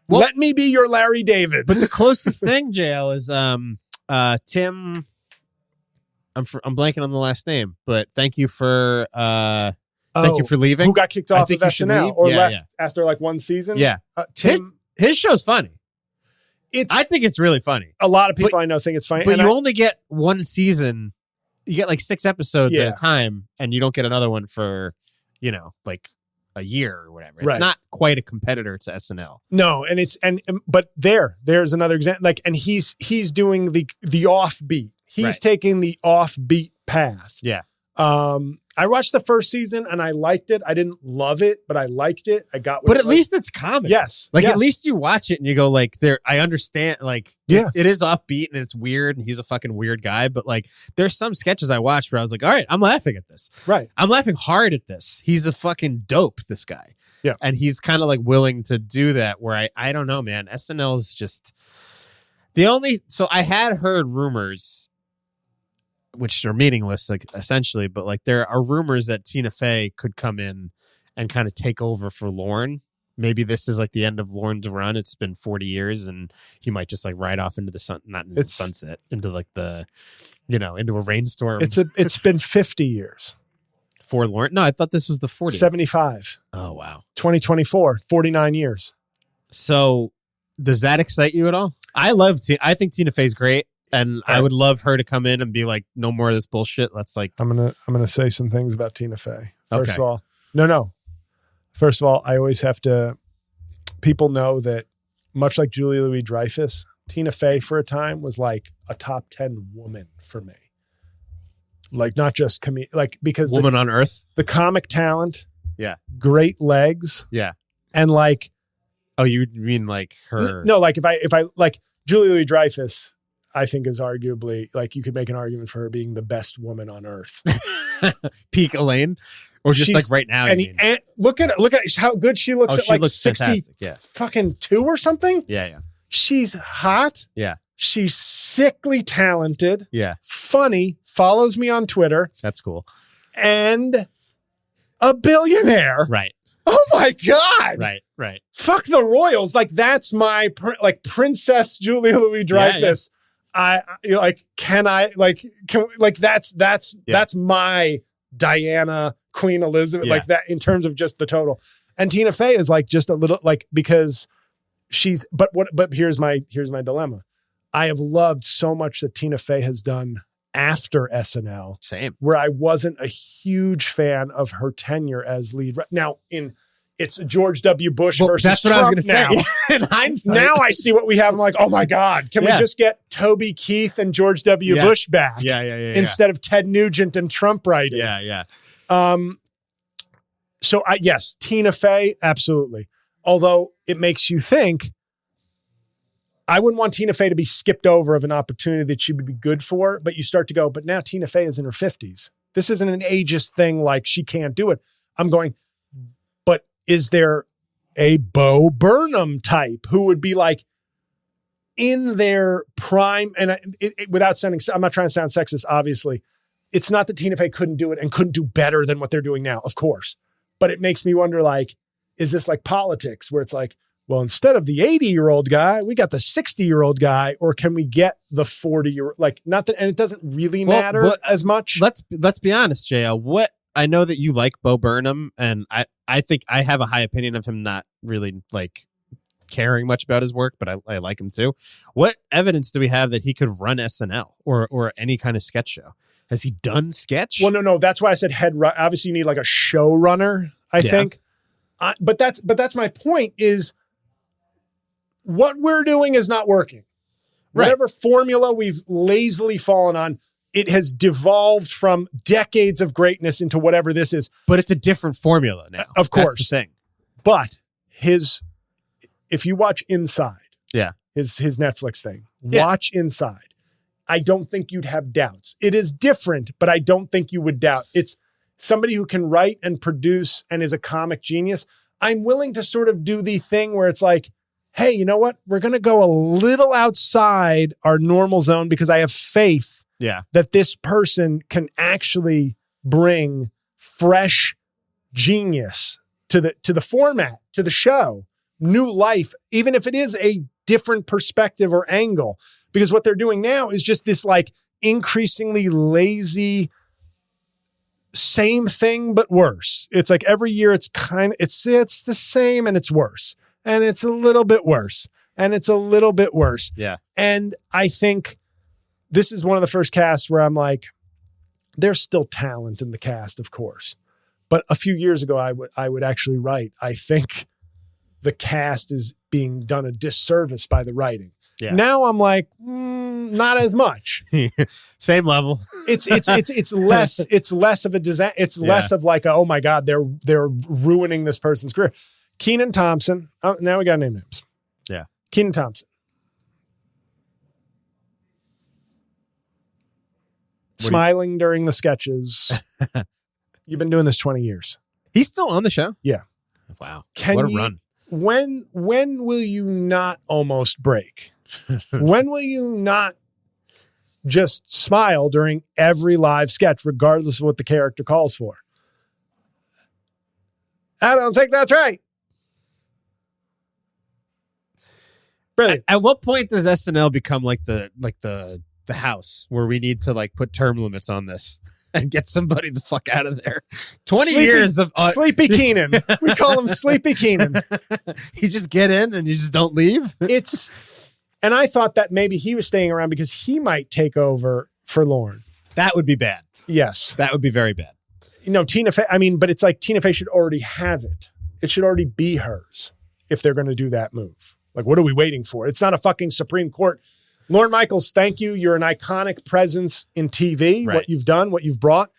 Speaker 1: Well, let me be your Larry David.
Speaker 3: But the closest thing, JL, is Tim. I'm blanking on the last name, but thank you for thank you for leaving.
Speaker 1: Who got kicked off of SNL or left after like one season?
Speaker 3: Yeah,
Speaker 1: Tim.
Speaker 3: His show's funny. I think it's really funny.
Speaker 1: A lot of people I know think it's funny,
Speaker 3: but you only get one season. You get like 6 episodes at a time, and you don't get another one for, like a year or whatever. It's not quite a competitor to SNL.
Speaker 1: No, but there's another example. Like, and he's doing the offbeat. He's taking the offbeat path.
Speaker 3: Yeah.
Speaker 1: I watched the first season and I liked it. I didn't love it, but I liked it. I got.
Speaker 3: But at least it's comedy.
Speaker 1: Yes.
Speaker 3: Like at least you watch it and you go like, I understand. Like, it is offbeat and it's weird and he's a fucking weird guy. But like, there's some sketches I watched where I was like, all right, I'm laughing at this.
Speaker 1: Right.
Speaker 3: I'm laughing hard at this. He's a fucking dope. This guy.
Speaker 1: Yeah.
Speaker 3: And he's kind of like willing to do that. Where I don't know, man. SNL is just so I had heard rumors, which are meaningless, like essentially, but like there are rumors that Tina Fey could come in and kind of take over for Lorne. Maybe this is like the end of Lorne's run. It's been 40 years and he might just like ride off into the sun, not into the sunset, into like the, into a rainstorm.
Speaker 1: It's been 50 years.
Speaker 3: For Lorne? No, I thought this was the 40.
Speaker 1: 75.
Speaker 3: Oh, wow.
Speaker 1: 2024, 49 years.
Speaker 3: So does that excite you at all? I think Tina Fey's great. And I would love her to come in and be like, no more of this bullshit. Let's like,
Speaker 1: I'm gonna say some things about Tina Fey. First of all, no. First of all, I always have to. People know that, much like Julia Louis-Dreyfus, Tina Fey for a time was like a top 10 woman for me. Like not just because
Speaker 3: woman on earth,
Speaker 1: the comic talent,
Speaker 3: great
Speaker 1: legs,
Speaker 3: and
Speaker 1: like,
Speaker 3: oh, you mean like her?
Speaker 1: No, like if I like Julia Louis-Dreyfus. I think is arguably, like, you could make an argument for her being the best woman on earth.
Speaker 3: Peak Elaine, or just like right now.
Speaker 1: And look at how good she looks.
Speaker 3: She looks 60, fantastic.
Speaker 1: Fucking 2 or something.
Speaker 3: Yeah.
Speaker 1: She's hot.
Speaker 3: Yeah.
Speaker 1: She's sickly talented.
Speaker 3: Yeah.
Speaker 1: Funny. Follows me on Twitter.
Speaker 3: That's cool.
Speaker 1: And a billionaire.
Speaker 3: Right.
Speaker 1: Oh my God.
Speaker 3: Right.
Speaker 1: Fuck the royals. Like that's my Princess Julia Louis-Dreyfus. That's my Diana, Queen Elizabeth, like that in terms of just the total. And Tina Fey is like just a little like, because she's, but here's my dilemma. I have loved so much that Tina Fey has done after SNL.
Speaker 3: Same.
Speaker 1: Where I wasn't a huge fan of her tenure as lead. Now in it's George W. Bush versus
Speaker 3: That's what
Speaker 1: Trump
Speaker 3: I was going to
Speaker 1: now.
Speaker 3: say. In hindsight.
Speaker 1: Now I see what we have. I'm like, oh my God, can we just get Toby Keith and George W. Bush back?
Speaker 3: Yeah.
Speaker 1: Instead of Ted Nugent and Trump writing.
Speaker 3: Yeah.
Speaker 1: So yes, Tina Fey, absolutely. Although it makes you think, I wouldn't want Tina Fey to be skipped over of an opportunity that she would be good for, but you start to go, but now Tina Fey is in her 50s. This isn't an ageist thing like she can't do it. I'm going, but is there a Bo Burnham type who would be like in their prime? And without sounding, I'm not trying to sound sexist, obviously. It's not that Tina Fey couldn't do it and couldn't do better than what they're doing now, of course. But it makes me wonder, like, is this like politics where it's like, well, instead of the 80-year-old guy, we got the 60-year-old guy, or can we get the 40-year-old? Like, not that, and it doesn't really matter as much.
Speaker 3: Let's be honest, JL. What I know that you like Bo Burnham, and I think I have a high opinion of him, not really like caring much about his work, but I like him too. What evidence do we have that he could run SNL or any kind of sketch show? Has he done sketch?
Speaker 1: Well, no. That's why I said obviously, you need like a showrunner, I think. But that's my point is, what we're doing is not working. Right. Whatever formula we've lazily fallen on, it has devolved from decades of greatness into whatever this is.
Speaker 3: But it's a different formula now.
Speaker 1: Of course.
Speaker 3: That's the thing.
Speaker 1: But if you watch Inside, his Netflix thing, watch Inside. I don't think you'd have doubts. It is different, but I don't think you would doubt. It's somebody who can write and produce and is a comic genius. I'm willing to sort of do the thing where it's like, hey, you know what? We're going to go a little outside our normal zone because I have faith that this person can actually bring fresh genius to the format, to the show, new life, even if it is a different perspective or angle. Because what they're doing now is just this like increasingly lazy, same thing, but worse. It's like every year it's the same and it's worse. And it's a little bit worse. And it's a little bit worse.
Speaker 3: Yeah.
Speaker 1: And I think this is one of the first casts where I'm like, there's still talent in the cast, of course. But a few years ago, I would actually write, I think the cast is being done a disservice by the writing. Yeah. Now I'm like, not as much.
Speaker 3: Same level.
Speaker 1: It's less of a design. It's less of like, oh my God, they're ruining this person's career. Kenan Thompson. Oh, now we got name names.
Speaker 3: Yeah.
Speaker 1: Kenan Thompson. Smiling during the sketches. You've been doing this 20 years.
Speaker 3: He's still on the show?
Speaker 1: Yeah.
Speaker 3: Wow. What a run.
Speaker 1: When will you not almost break? When will you not just smile during every live sketch, regardless of what the character calls for? I don't think that's right. Brilliant.
Speaker 3: At what point does SNL become like the house where we need to like put term limits on this and get somebody the fuck out of there? 20 years of
Speaker 1: Sleepy Keenan. We call him Sleepy Keenan.
Speaker 3: You just get in and you just don't leave.
Speaker 1: And I thought that maybe he was staying around because he might take over for Lorne.
Speaker 3: That would be bad.
Speaker 1: Yes.
Speaker 3: That would be very bad.
Speaker 1: You know, Tina Fey, but it's like Tina Fey should already have it. It should already be hers if they're going to do that move. Like, what are we waiting for? It's not a fucking Supreme Court. Lorne Michaels, thank you. You're an iconic presence in TV, right. What you've done, what you've brought.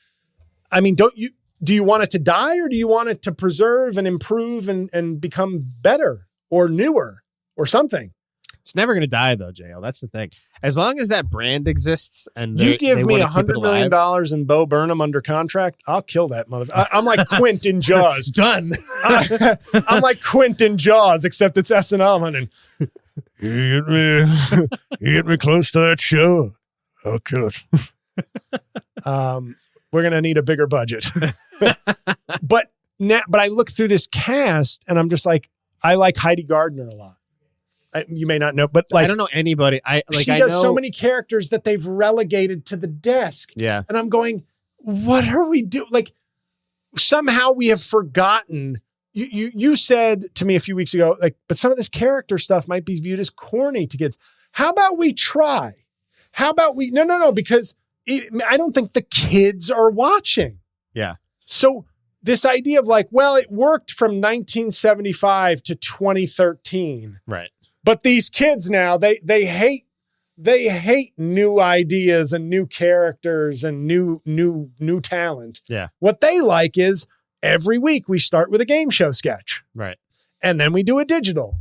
Speaker 1: I mean, do you want it to die, or do you want it to preserve and improve and become better or newer or something?
Speaker 3: It's never going to die, though, JL. That's the thing. As long as that brand exists, and
Speaker 1: you give me $100 million in Bo Burnham under contract, I'll kill that motherfucker. I'm like Quint in Jaws.
Speaker 3: Done.
Speaker 1: I'm like Quint in Jaws, except it's SNL. And you get me close to that show, I'll kill it. We're gonna need a bigger budget. But I look through this cast, and I'm just like, I like Heidi Gardner a lot. You may not know, but like,
Speaker 3: I don't know anybody.
Speaker 1: She does so many characters that they've relegated to the desk.
Speaker 3: Yeah.
Speaker 1: And I'm going, what are we doing? Like, somehow we have forgotten. You said to me a few weeks ago, like, but some of this character stuff might be viewed as corny to kids. How about we try? How about we, no, because I don't think the kids are watching.
Speaker 3: Yeah.
Speaker 1: So this idea of like, well, it worked from 1975 to 2013.
Speaker 3: Right.
Speaker 1: But these kids now, they hate new ideas and new characters and new talent.
Speaker 3: Yeah.
Speaker 1: What they like is every week we start with a game show sketch.
Speaker 3: Right.
Speaker 1: And then we do a digital.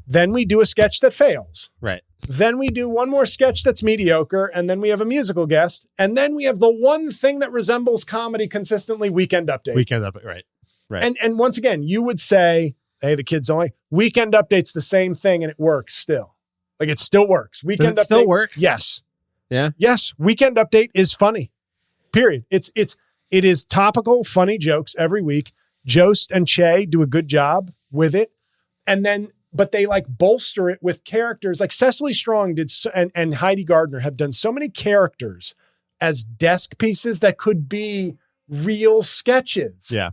Speaker 1: Then we do a sketch that fails.
Speaker 3: Right.
Speaker 1: Then we do one more sketch that's mediocre. And then we have a musical guest. And then we have the one thing that resembles comedy consistently, Weekend Update.
Speaker 3: Weekend Update. Right. Right.
Speaker 1: And once again, you would say, hey, the kids don't like Weekend Update's the same thing and it works still. Like it still works. Weekend
Speaker 3: Does it still work?
Speaker 1: Yes.
Speaker 3: Yeah.
Speaker 1: Yes. Weekend Update is funny. Period. It is topical, funny jokes every week. Jost and Che do a good job with it. And then, but they like bolster it with characters like Cecily Strong did and Heidi Gardner have done so many characters as desk pieces that could be real sketches.
Speaker 3: Yeah.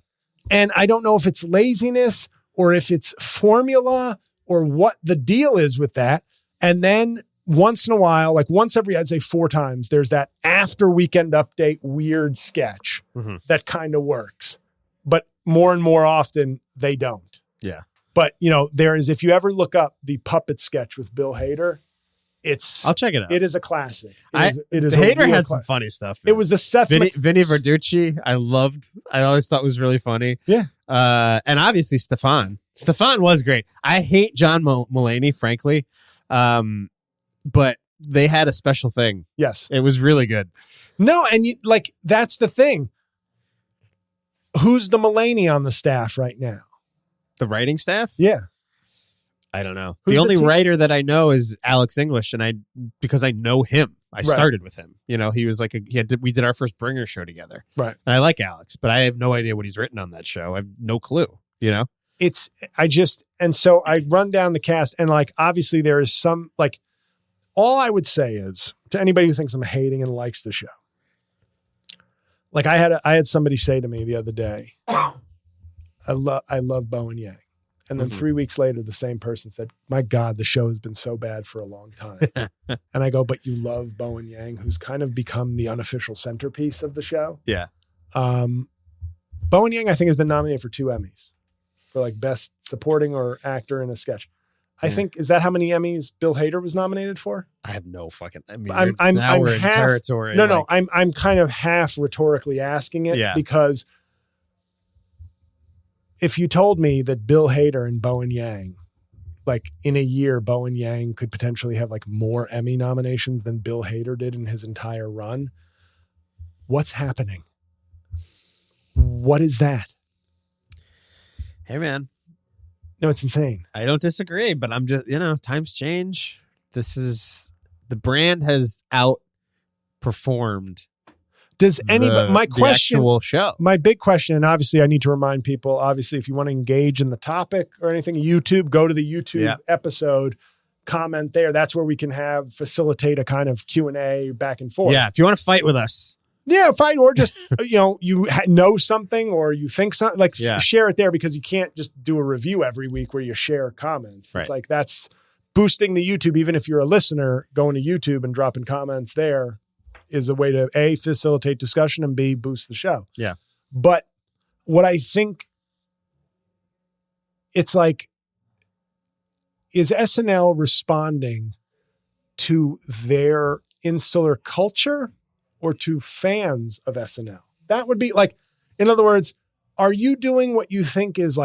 Speaker 1: And I don't know if it's laziness or if it's formula or what the deal is with that. And then once in a while, like once every, I'd say 4 times, there's that after Weekend Update weird sketch that kind of works. But more and more often, they don't.
Speaker 3: Yeah.
Speaker 1: But, there is, if you ever look up the puppet sketch with Bill Hader,
Speaker 3: I'll check it out.
Speaker 1: It is a classic.
Speaker 3: It is Hader had some funny stuff.
Speaker 1: Man. It was the Seth
Speaker 3: Vinny Verducci. I always thought was really funny.
Speaker 1: Yeah.
Speaker 3: And obviously Stefan. Stefan was great. I hate John Mulaney, frankly. But they had a special thing.
Speaker 1: Yes.
Speaker 3: It was really good.
Speaker 1: No, and that's the thing. Who's the Mulaney on the staff right now?
Speaker 3: The writing staff?
Speaker 1: Yeah.
Speaker 3: I don't know.
Speaker 1: Who's
Speaker 3: the only
Speaker 1: the
Speaker 3: writer that I know is Alex English, and because I know him. I started with him. He was like we did our first Bringer show together.
Speaker 1: Right.
Speaker 3: And I like Alex, but I have no idea what he's written on that show. I have no clue,
Speaker 1: And so I run down the cast and obviously there is some all I would say is to anybody who thinks I'm hating and likes the show. I had somebody say to me the other day, I love Bowen Yang. And then 3 weeks later, the same person said, my God, the show has been so bad for a long time. And I go, but you love Bowen Yang, who's kind of become the unofficial centerpiece of the show.
Speaker 3: Yeah.
Speaker 1: Bowen Yang, I think, has been nominated for 2 Emmys for best supporting or actor in a sketch. I think, is that how many Emmys Bill Hader was nominated for?
Speaker 3: I have no fucking,
Speaker 1: I'm
Speaker 3: we're in territory.
Speaker 1: No, I'm kind of half rhetorically asking it because if you told me that Bill Hader and Bowen Yang, in a year, Bowen Yang could potentially have more Emmy nominations than Bill Hader did in his entire run, what's happening? What is that?
Speaker 3: Hey, man.
Speaker 1: No, it's insane.
Speaker 3: I don't disagree, but I'm just, times change. The brand has outperformed.
Speaker 1: Does anybody, my question,
Speaker 3: actual show.
Speaker 1: My big question, and obviously I need to remind people, obviously, if you want to engage in the topic or anything, YouTube, go to the YouTube episode, comment there. That's where we can facilitate a kind of Q&A back and forth.
Speaker 3: Yeah. If you want to fight with us.
Speaker 1: Yeah, fight or just, you know something or you think something, share it there because you can't just do a review every week where you share comments.
Speaker 3: Right.
Speaker 1: It's that's boosting the YouTube. Even if you're a listener, going to YouTube and dropping comments there is a way to A, facilitate discussion and B, boost the show.
Speaker 3: Yeah.
Speaker 1: But what I think it's is SNL responding to their insular culture or to fans of SNL? That would be in other words, are you doing what you think is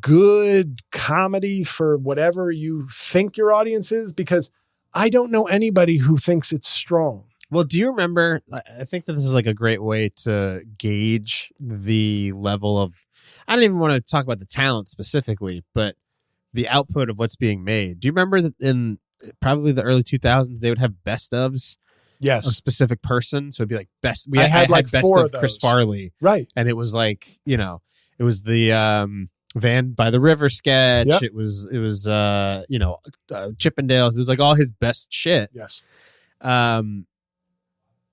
Speaker 1: good comedy for whatever you think your audience is? Because I don't know anybody who thinks it's strong.
Speaker 3: Well, do you remember, I think that this is a great way to gauge the level of, I don't even want to talk about the talent specifically, but the output of what's being made. Do you remember that in probably the early 2000s, they would have best ofs?
Speaker 1: Yes.
Speaker 3: A specific person. So it'd be best.
Speaker 1: I had
Speaker 3: best
Speaker 1: 4
Speaker 3: of
Speaker 1: of those.
Speaker 3: Chris Farley.
Speaker 1: Right.
Speaker 3: And it was it was the Van by the River sketch.
Speaker 1: Yep.
Speaker 3: It was Chippendales. It was all his best shit.
Speaker 1: Yes.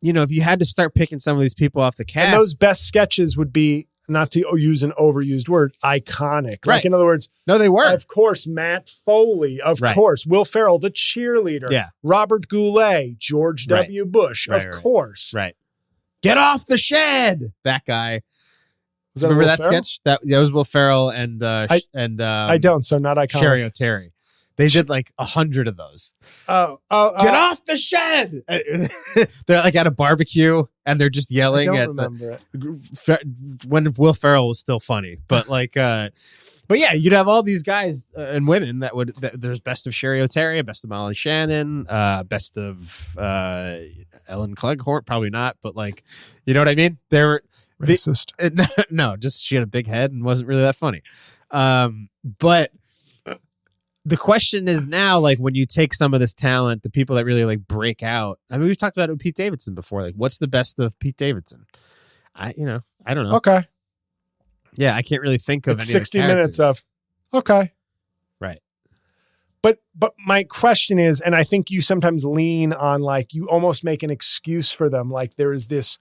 Speaker 3: If you had to start picking some of these people off the cast.
Speaker 1: And those best sketches would be, not to use an overused word, iconic.
Speaker 3: Right.
Speaker 1: In other words,
Speaker 3: no, they were.
Speaker 1: Of course, Matt Foley. Of course, Will Ferrell, the cheerleader.
Speaker 3: Yeah.
Speaker 1: Robert Goulet, George W. Bush. Of course.
Speaker 3: Right. Get off the shed. That guy.
Speaker 1: Was that
Speaker 3: Remember
Speaker 1: Will
Speaker 3: that
Speaker 1: Ferrell?
Speaker 3: sketch? That was Will Ferrell and
Speaker 1: I don't, so not iconic.
Speaker 3: Sherry O'Terry. They did like 100 of those.
Speaker 1: Get
Speaker 3: Off the shed! They're like at a barbecue and they're just yelling
Speaker 1: I
Speaker 3: at
Speaker 1: don't remember
Speaker 3: when Will Ferrell was still funny, but like, but yeah, you'd have all these guys and women there's best of Sherry O'Terry, best of Molly Shannon, best of Ellen Cleghorn, probably not, but like, you know what I mean?
Speaker 1: Racist.
Speaker 3: No, just she had a big head and wasn't really that funny. But the question is now, like, when you take some of this talent, the people that really like break out. I mean, we've talked about it with Pete Davidson before. Like, what's the best of Pete Davidson? I don't know.
Speaker 1: Okay.
Speaker 3: Yeah, I can't really think of
Speaker 1: It's
Speaker 3: any
Speaker 1: 60
Speaker 3: of the
Speaker 1: minutes
Speaker 3: characters.
Speaker 1: of, okay.
Speaker 3: Right.
Speaker 1: But my question is, and I think you sometimes lean on, like, you almost make an excuse for them. Like, there is this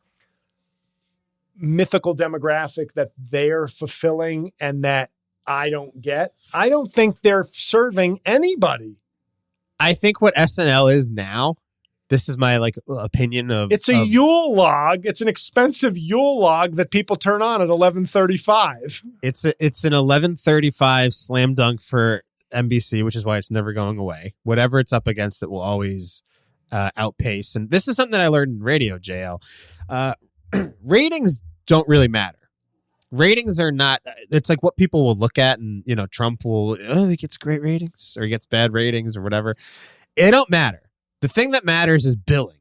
Speaker 1: mythical demographic that they're fulfilling and that I don't get. I don't think they're serving anybody.
Speaker 3: I think what SNL is now, this is my like opinion of.
Speaker 1: It's a Yule log. It's an expensive Yule log that people turn on at 11:35.
Speaker 3: It's an 11:35 slam dunk for NBC, which is why it's never going away. Whatever it's up against, it will always outpace. And this is something that I learned in radio, JL. Ratings don't really matter. Ratings are not, it's like what people will look at, and, you know, Trump will, he gets great ratings or he gets bad ratings or whatever. It don't matter. The thing that matters is billing.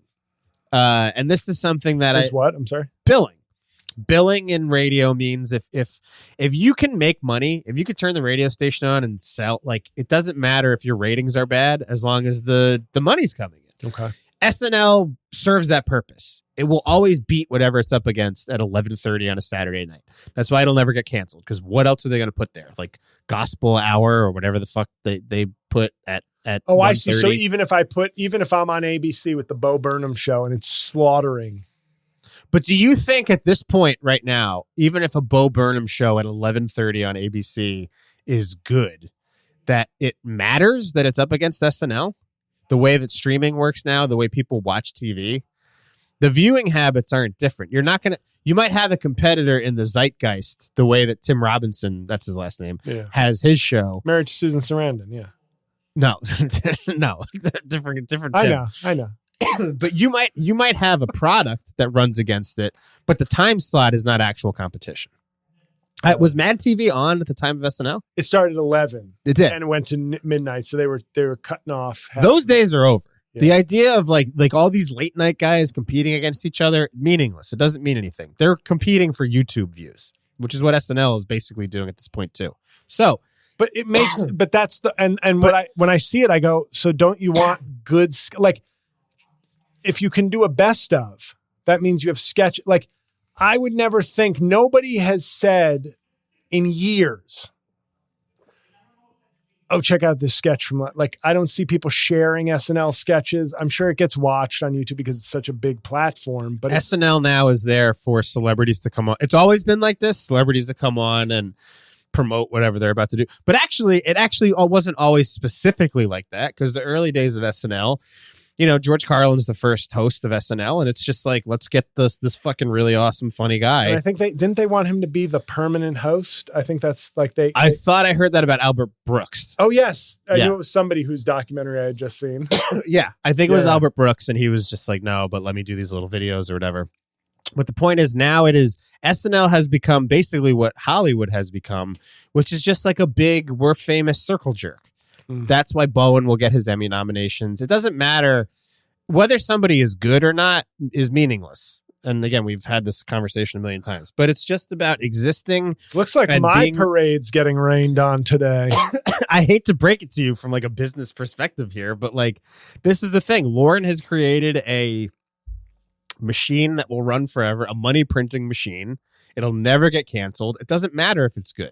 Speaker 3: And this is something that
Speaker 1: What? I'm sorry.
Speaker 3: Billing in radio means if you can make money, if you could turn the radio station on and sell, like, it doesn't matter if your ratings are bad as long as the money's coming in.
Speaker 1: Okay.
Speaker 3: SNL serves that purpose. It will always beat whatever it's up against at 11:30 on a Saturday night. That's why it'll never get canceled, because what else are they going to put there? Like gospel hour or whatever the fuck they put at
Speaker 1: Oh, I see.
Speaker 3: 1:30.
Speaker 1: So even if I'm on ABC with the Bo Burnham show and it's slaughtering.
Speaker 3: But do you think at this point right now, even if a Bo Burnham show at 11:30 on ABC is good, that it matters that it's up against SNL? The way that streaming works now, the way people watch TV, the viewing habits aren't different. You might have a competitor in the zeitgeist, the way that Tim Robinson, that's his last name, has his show.
Speaker 1: Married to Susan Sarandon, yeah.
Speaker 3: No, no, different Tim.
Speaker 1: I know.
Speaker 3: But you might have a product that runs against it, but the time slot is not actual competition. Was Mad TV on at the time of SNL?
Speaker 1: It started at 11.
Speaker 3: It did,
Speaker 1: and it went to midnight, so they were cutting off.
Speaker 3: Those days are over.
Speaker 1: Yeah.
Speaker 3: The idea of like all these late night guys competing against each other, meaningless. It doesn't mean anything. They're competing for YouTube views, which is what SNL is basically doing at this point too. So,
Speaker 1: but it makes, but that's the, and when I see it, I go, so don't you want good, like, if you can do a best of, that means you have sketch. Like, I would never think, nobody has said in years, oh, check out this sketch from, like, I don't see people sharing SNL sketches. I'm sure it gets watched on YouTube because it's such a big platform. But
Speaker 3: SNL now is there for celebrities to come on. It's always been like this, celebrities to come on and promote whatever they're about to do. But it actually wasn't always specifically like that, because the early days of SNL, you know, George Carlin's the first host of SNL, and it's just like, let's get this fucking really awesome, funny guy.
Speaker 1: And I think they want him to be the permanent host. I think that's like
Speaker 3: I thought I heard that about Albert Brooks.
Speaker 1: Oh yes, I knew it was somebody whose documentary I had just seen.
Speaker 3: Yeah, I think it was Albert Brooks, and he was just like, no, but let me do these little videos or whatever. But the point is, now SNL has become basically what Hollywood has become, which is just like a big, we're famous circle jerk. That's why Bowen will get his Emmy nominations. It doesn't matter whether somebody is good or not, is meaningless. And again, we've had this conversation a million times, but it's just about existing.
Speaker 1: Looks like my parade's getting rained on today.
Speaker 3: I hate to break it to you from like a business perspective here, but like, this is the thing. Lauren has created a machine that will run forever, a money printing machine. It'll never get canceled. It doesn't matter if it's good.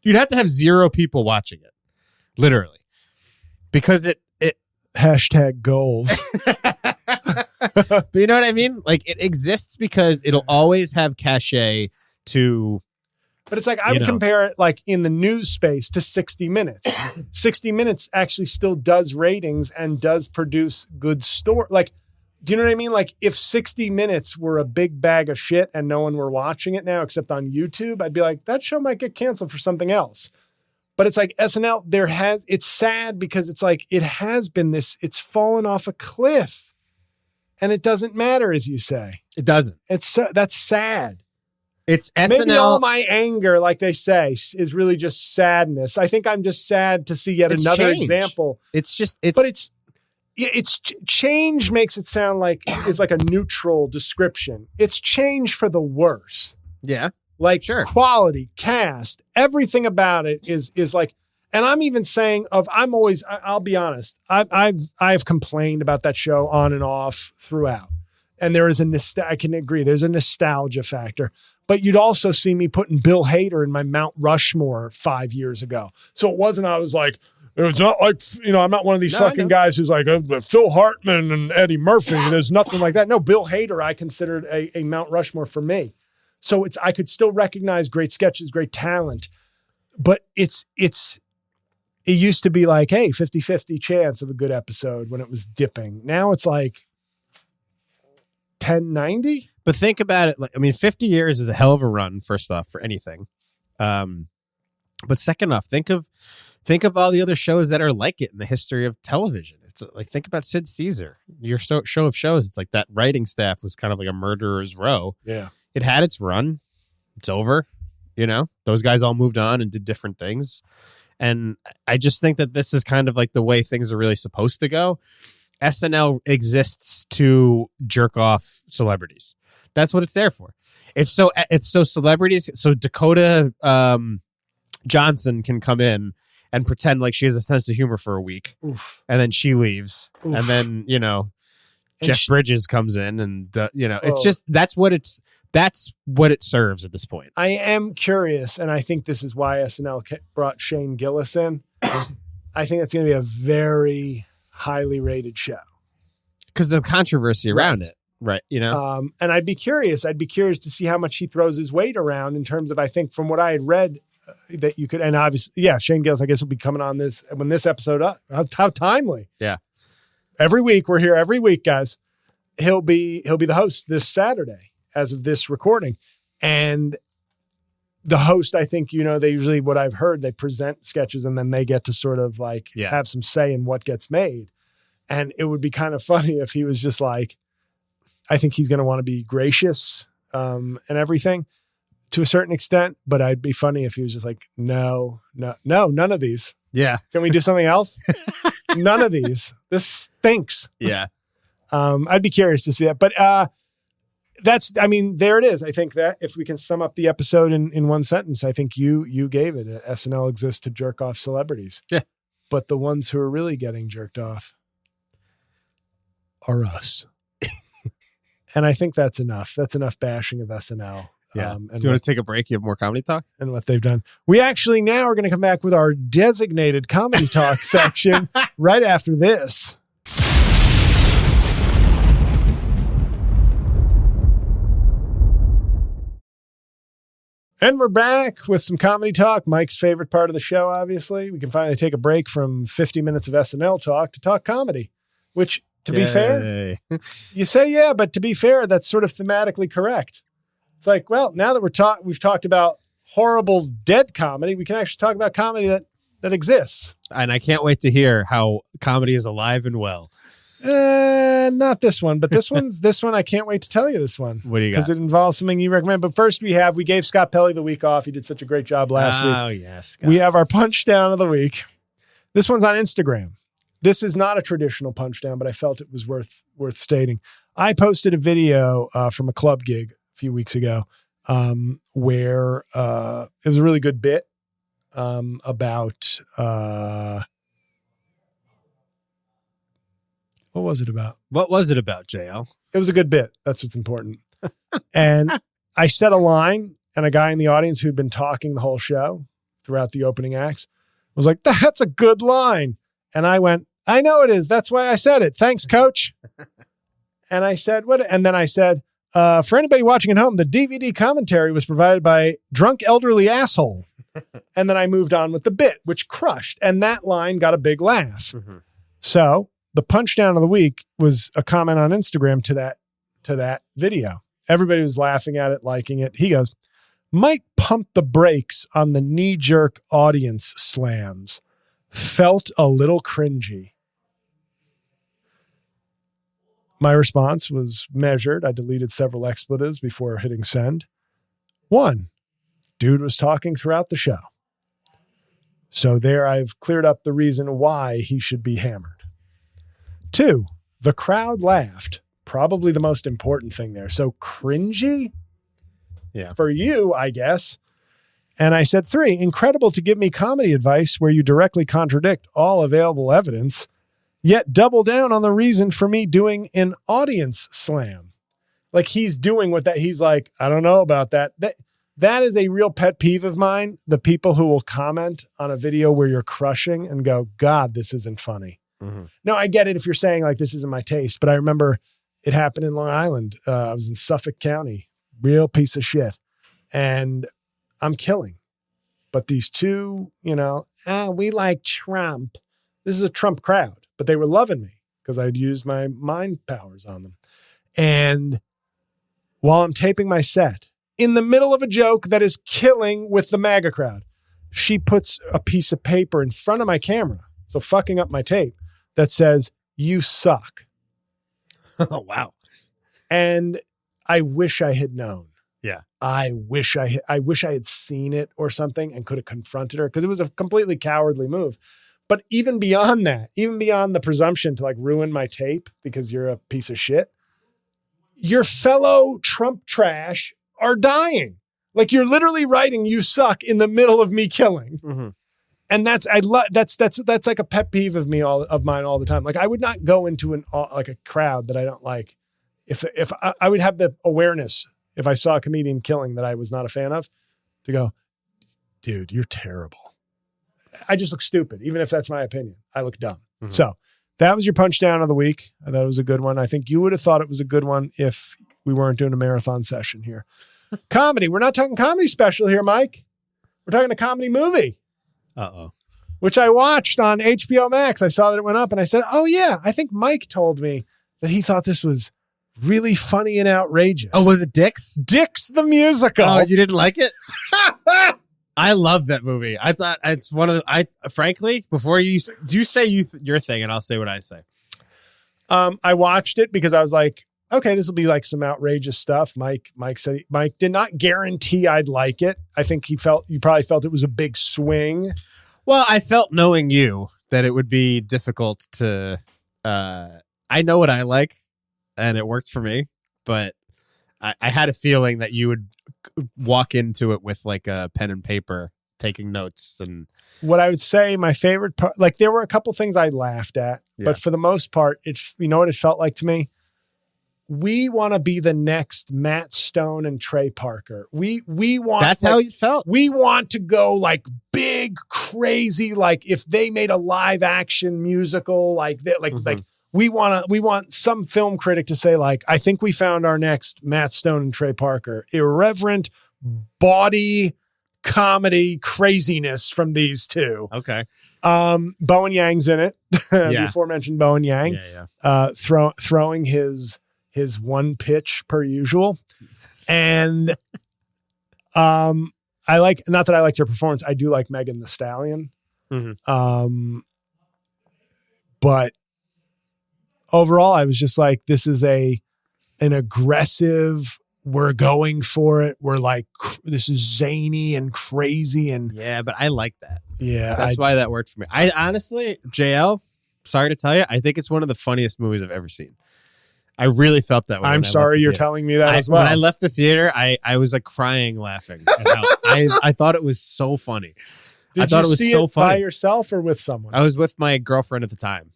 Speaker 3: You'd have to have 0 people watching it. Literally, because it
Speaker 1: hashtag goals.
Speaker 3: But you know what I mean? Like, it exists because it'll always have cachet to.
Speaker 1: But it's like, I would compare it, like, in the news space to 60 Minutes. 60 Minutes actually still does ratings and does produce good story. Like, Do you know what I mean? Like if 60 Minutes were a big bag of shit and no one were watching it now except on YouTube, I'd be like, that show might get canceled for something else. But it's like SNL, it's sad because it's like, it has been this, it's fallen off a cliff and it doesn't matter, as you say.
Speaker 3: It doesn't.
Speaker 1: That's sad.
Speaker 3: It's SNL.
Speaker 1: Maybe all my anger, like they say, is really just sadness. I think I'm just sad to see yet another example. Change makes it sound like it's like a neutral description. It's change for the worse.
Speaker 3: Yeah.
Speaker 1: Like
Speaker 3: sure.
Speaker 1: Quality, cast, everything about it is like, and I'm even saying I'll be honest. I've complained about that show on and off throughout. And there is I can agree, there's a nostalgia factor. But you'd also see me putting Bill Hader in my Mount Rushmore 5 years ago. So it wasn't, I was like, it's not like, I'm not one of these guys who's like, Phil Hartman and Eddie Murphy. There's nothing like that. No, Bill Hader, I considered a Mount Rushmore for me. So I could still recognize great sketches, great talent. But it used to be like, hey, 50-50 chance of a good episode when it was dipping. Now it's like 10-90.
Speaker 3: But think about it. 50 years is a hell of a run, first off, for anything. But second off, think of all the other shows that are like it in the history of television. It's like, think about Sid Caesar, your show of shows. It's like that writing staff was kind of like a murderer's row.
Speaker 1: Yeah.
Speaker 3: It had its run. It's over. Those guys all moved on and did different things. And I just think that this is kind of like the way things are really supposed to go. SNL exists to jerk off celebrities. That's what it's there for. It's so celebrities. So Dakota Johnson can come in and pretend like she has a sense of humor for a week.
Speaker 1: Oof.
Speaker 3: And then she leaves.
Speaker 1: Oof.
Speaker 3: And then, Jeff Bridges comes in and, it's just, that's what it serves at this point.
Speaker 1: I am curious, and I think this is why SNL brought Shane Gillis in. I think it's going to be a very highly rated show.
Speaker 3: Because of controversy around it. Right.
Speaker 1: And I'd be curious to see how much he throws his weight around in terms of, I think from what I had read, that you could, and obviously, Shane Gillis, I guess, will be coming on this when this episode up. How timely.
Speaker 3: Yeah.
Speaker 1: Every week, we're here every week, guys. He'll be the host this Saturday as of this recording. And the host, I think, they usually, what I've heard, they present sketches and then they get to sort of like have some say in what gets made. And it would be kind of funny if he was just like, I think he's going to want to be gracious and everything to a certain extent, but I'd be funny if he was just like, no, none of these.
Speaker 3: Yeah.
Speaker 1: Can we do something else? None of these. This stinks.
Speaker 3: Yeah.
Speaker 1: I'd be curious to see that. But there it is. I think that if we can sum up the episode in one sentence, I think you gave it. SNL exists to jerk off celebrities.
Speaker 3: Yeah.
Speaker 1: But the ones who are really getting jerked off are us. And I think that's enough. That's enough bashing of SNL.
Speaker 3: Yeah. Do you want to take a break? You have more comedy talk?
Speaker 1: And what they've done. We actually now are going to come back with our designated comedy talk section right after this. And we're back with some comedy talk, Mike's favorite part of the show, obviously. We can finally take a break from 50 minutes of SNL talk to talk comedy, which, to be fair, you say, but to be fair, that's sort of thematically correct. It's like, well, now that we've talked about horrible dead comedy, we can actually talk about comedy that exists.
Speaker 3: And I can't wait to hear how comedy is alive and well.
Speaker 1: Not this one, but this one, I can't wait to tell you this one.
Speaker 3: What do you got?
Speaker 1: Because it involves something you recommend. But first we gave Scott Pelley the week off. He did such a great job last week.
Speaker 3: Oh, yes. Yeah,
Speaker 1: we have our punch down of the week. This one's on Instagram. This is not a traditional punch down, but I felt it was worth stating. I posted a video from a club gig a few weeks ago where it was a really good bit about what was it about?
Speaker 3: What was it about, JL?
Speaker 1: It was a good bit. That's what's important. And I said a line, and a guy in the audience who'd been talking the whole show throughout the opening acts was like, "That's a good line." And I went, "I know it is. That's why I said it. Thanks, coach." And I said, "What?" And then I said, for anybody watching at home, the DVD commentary was provided by Drunk Elderly Asshole. And then I moved on with the bit, which crushed. And that line got a big laugh. Mm-hmm. So the punchdown of the week was a comment on Instagram to that video. Everybody was laughing at it, liking it. He goes, Mike pumped the brakes on the knee-jerk audience slams. Felt a little cringy. My response was measured. I deleted several expletives before hitting send. 1, dude was talking throughout the show. So there I've cleared up the reason why he should be hammered. 2, the crowd laughed. Probably the most important thing there. So cringy?
Speaker 3: Yeah.
Speaker 1: For you, I guess. And I said 3, incredible to give me comedy advice where you directly contradict all available evidence, yet double down on the reason for me doing an audience slam. Like he's doing what that he's like, I don't know about that. That is a real pet peeve of mine. The people who will comment on a video where you're crushing and go, God, this isn't funny.
Speaker 3: Mm-hmm.
Speaker 1: No, I get it if you're saying like, this isn't my taste, but I remember it happened in Long Island. I was in Suffolk County, real piece of shit. And I'm killing. But these two, we like Trump. This is a Trump crowd, but they were loving me because I'd used my mind powers on them. And while I'm taping my set, in the middle of a joke that is killing with the MAGA crowd, she puts a piece of paper in front of my camera, so fucking up my tape, that says, "You suck."
Speaker 3: Oh, wow.
Speaker 1: And I wish I had known.
Speaker 3: Yeah.
Speaker 1: I wish I had seen it or something and could have confronted her because it was a completely cowardly move. But even beyond that, even beyond the presumption to like ruin my tape because you're a piece of shit, your fellow Trump trash are dying. Like you're literally writing "you suck" in the middle of me killing. Mm-hmm. And that's like a pet peeve of mine all the time. Like I would not go into a crowd that I don't like. If I would have the awareness if I saw a comedian killing that I was not a fan of to go, dude, you're terrible. I just look stupid. Even if that's my opinion, I look dumb. Mm-hmm. So that was your punch down of the week. I thought it was a good one. I think you would have thought it was a good one if we weren't doing a marathon session here. Comedy. We're not talking comedy special here, Mike. We're talking a comedy movie.
Speaker 3: Uh-oh.
Speaker 1: Which I watched on HBO Max. I saw that it went up and I said, oh yeah, I think Mike told me that he thought this was really funny and outrageous.
Speaker 3: Oh, was it Dix?
Speaker 1: Dix the musical.
Speaker 3: Oh, you didn't like it? I love that movie. I thought it's one of the, frankly, before you say your thing and I'll say what I say.
Speaker 1: I watched it because I was like, okay, this will be like some outrageous stuff. Mike said, Mike did not guarantee I'd like it. I think you probably felt it was a big swing.
Speaker 3: Well, I felt knowing you that it would be difficult to, I know what I like and it worked for me, but I had a feeling that you would walk into it with like a pen and paper taking notes. And
Speaker 1: what I would say my favorite part, like there were a couple things I laughed at, but for the most part, you know what it felt like to me? We want to be the next Matt Stone and Trey Parker. We want.
Speaker 3: That's how you felt.
Speaker 1: We want to go like big, crazy. Like if they made a live action musical, like that, like we want some film critic to say like, I think we found our next Matt Stone and Trey Parker. Irreverent, bawdy comedy craziness from these two.
Speaker 3: Okay.
Speaker 1: Bowen Yang's in it. The aforementioned Bowen Yang. Throwing his one pitch per usual. And I like, not that I liked her performance, I do like Megan Thee Stallion. Mm-hmm. But overall, I was just like, this is an aggressive, we're going for it. We're like, this is zany and crazy. And
Speaker 3: yeah, but I like that.
Speaker 1: Yeah.
Speaker 3: That's why that worked for me. I honestly, JL, sorry to tell you, I think it's one of the funniest movies I've ever seen. I really felt that way.
Speaker 1: I'm sorry you're telling me that as well.
Speaker 3: When I left the theater, I was like crying laughing. I thought it was so funny.
Speaker 1: I thought it was so funny. By yourself or with someone?
Speaker 3: I was with my girlfriend at the time.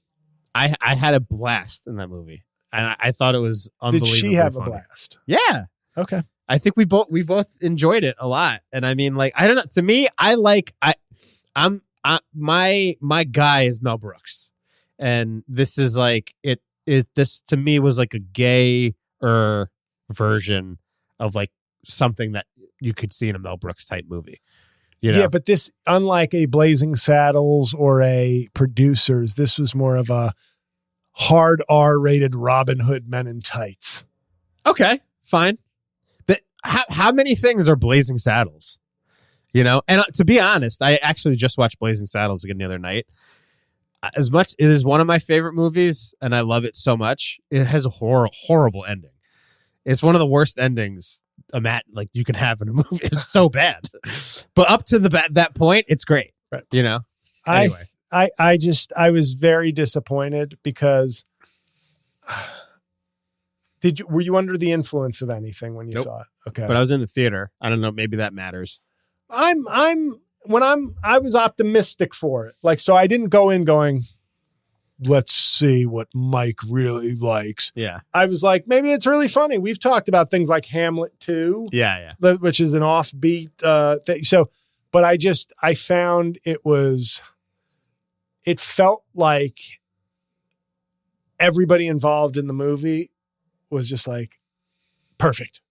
Speaker 3: I had a blast in that movie. And I thought it was unbelievable. Did she have
Speaker 1: a blast?
Speaker 3: Yeah.
Speaker 1: Okay.
Speaker 3: I think we both enjoyed it a lot. And I mean, like, I don't know. To me, my guy is Mel Brooks. And this is like this to me was like a gayer version of like something that you could see in a Mel Brooks type movie. You know?
Speaker 1: Yeah, but this, unlike a Blazing Saddles or a Producers, this was more of a hard R-rated Robin Hood Men in Tights.
Speaker 3: Okay, fine. How many things are Blazing Saddles? You know, and to be honest, I actually just watched Blazing Saddles again the other night. As much it is one of my favorite movies, and I love it so much. It has a horrible ending. It's one of the worst endings like you can have in a movie. It's so bad, but up to that point, it's great.
Speaker 1: Right.
Speaker 3: You know. Anyway.
Speaker 1: I was very disappointed because were you under the influence of anything when you saw it? Okay.
Speaker 3: But I was in the theater. I don't know, maybe that matters.
Speaker 1: I was optimistic for it. Like, so I didn't go in going, let's see what Mike really likes.
Speaker 3: Yeah.
Speaker 1: I was like, maybe it's really funny. We've talked about things like Hamlet 2.
Speaker 3: Yeah.
Speaker 1: Which is an offbeat thing. So, but I found it felt like everybody involved in the movie was just like, perfect.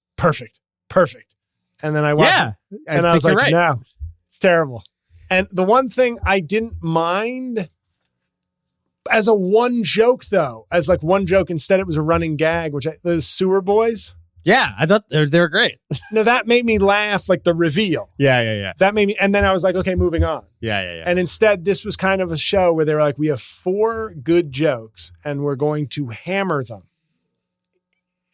Speaker 1: And then I watched it, and I was like, no, it's terrible. And the one thing I didn't mind as a one joke, though, instead it was a running gag, those sewer boys.
Speaker 3: Yeah, I thought they were great.
Speaker 1: No, that made me laugh, like the reveal.
Speaker 3: Yeah.
Speaker 1: That made me, and then I was like, okay, moving on.
Speaker 3: Yeah.
Speaker 1: And instead, this was kind of a show where they were like, we have 4 good jokes, and we're going to hammer them.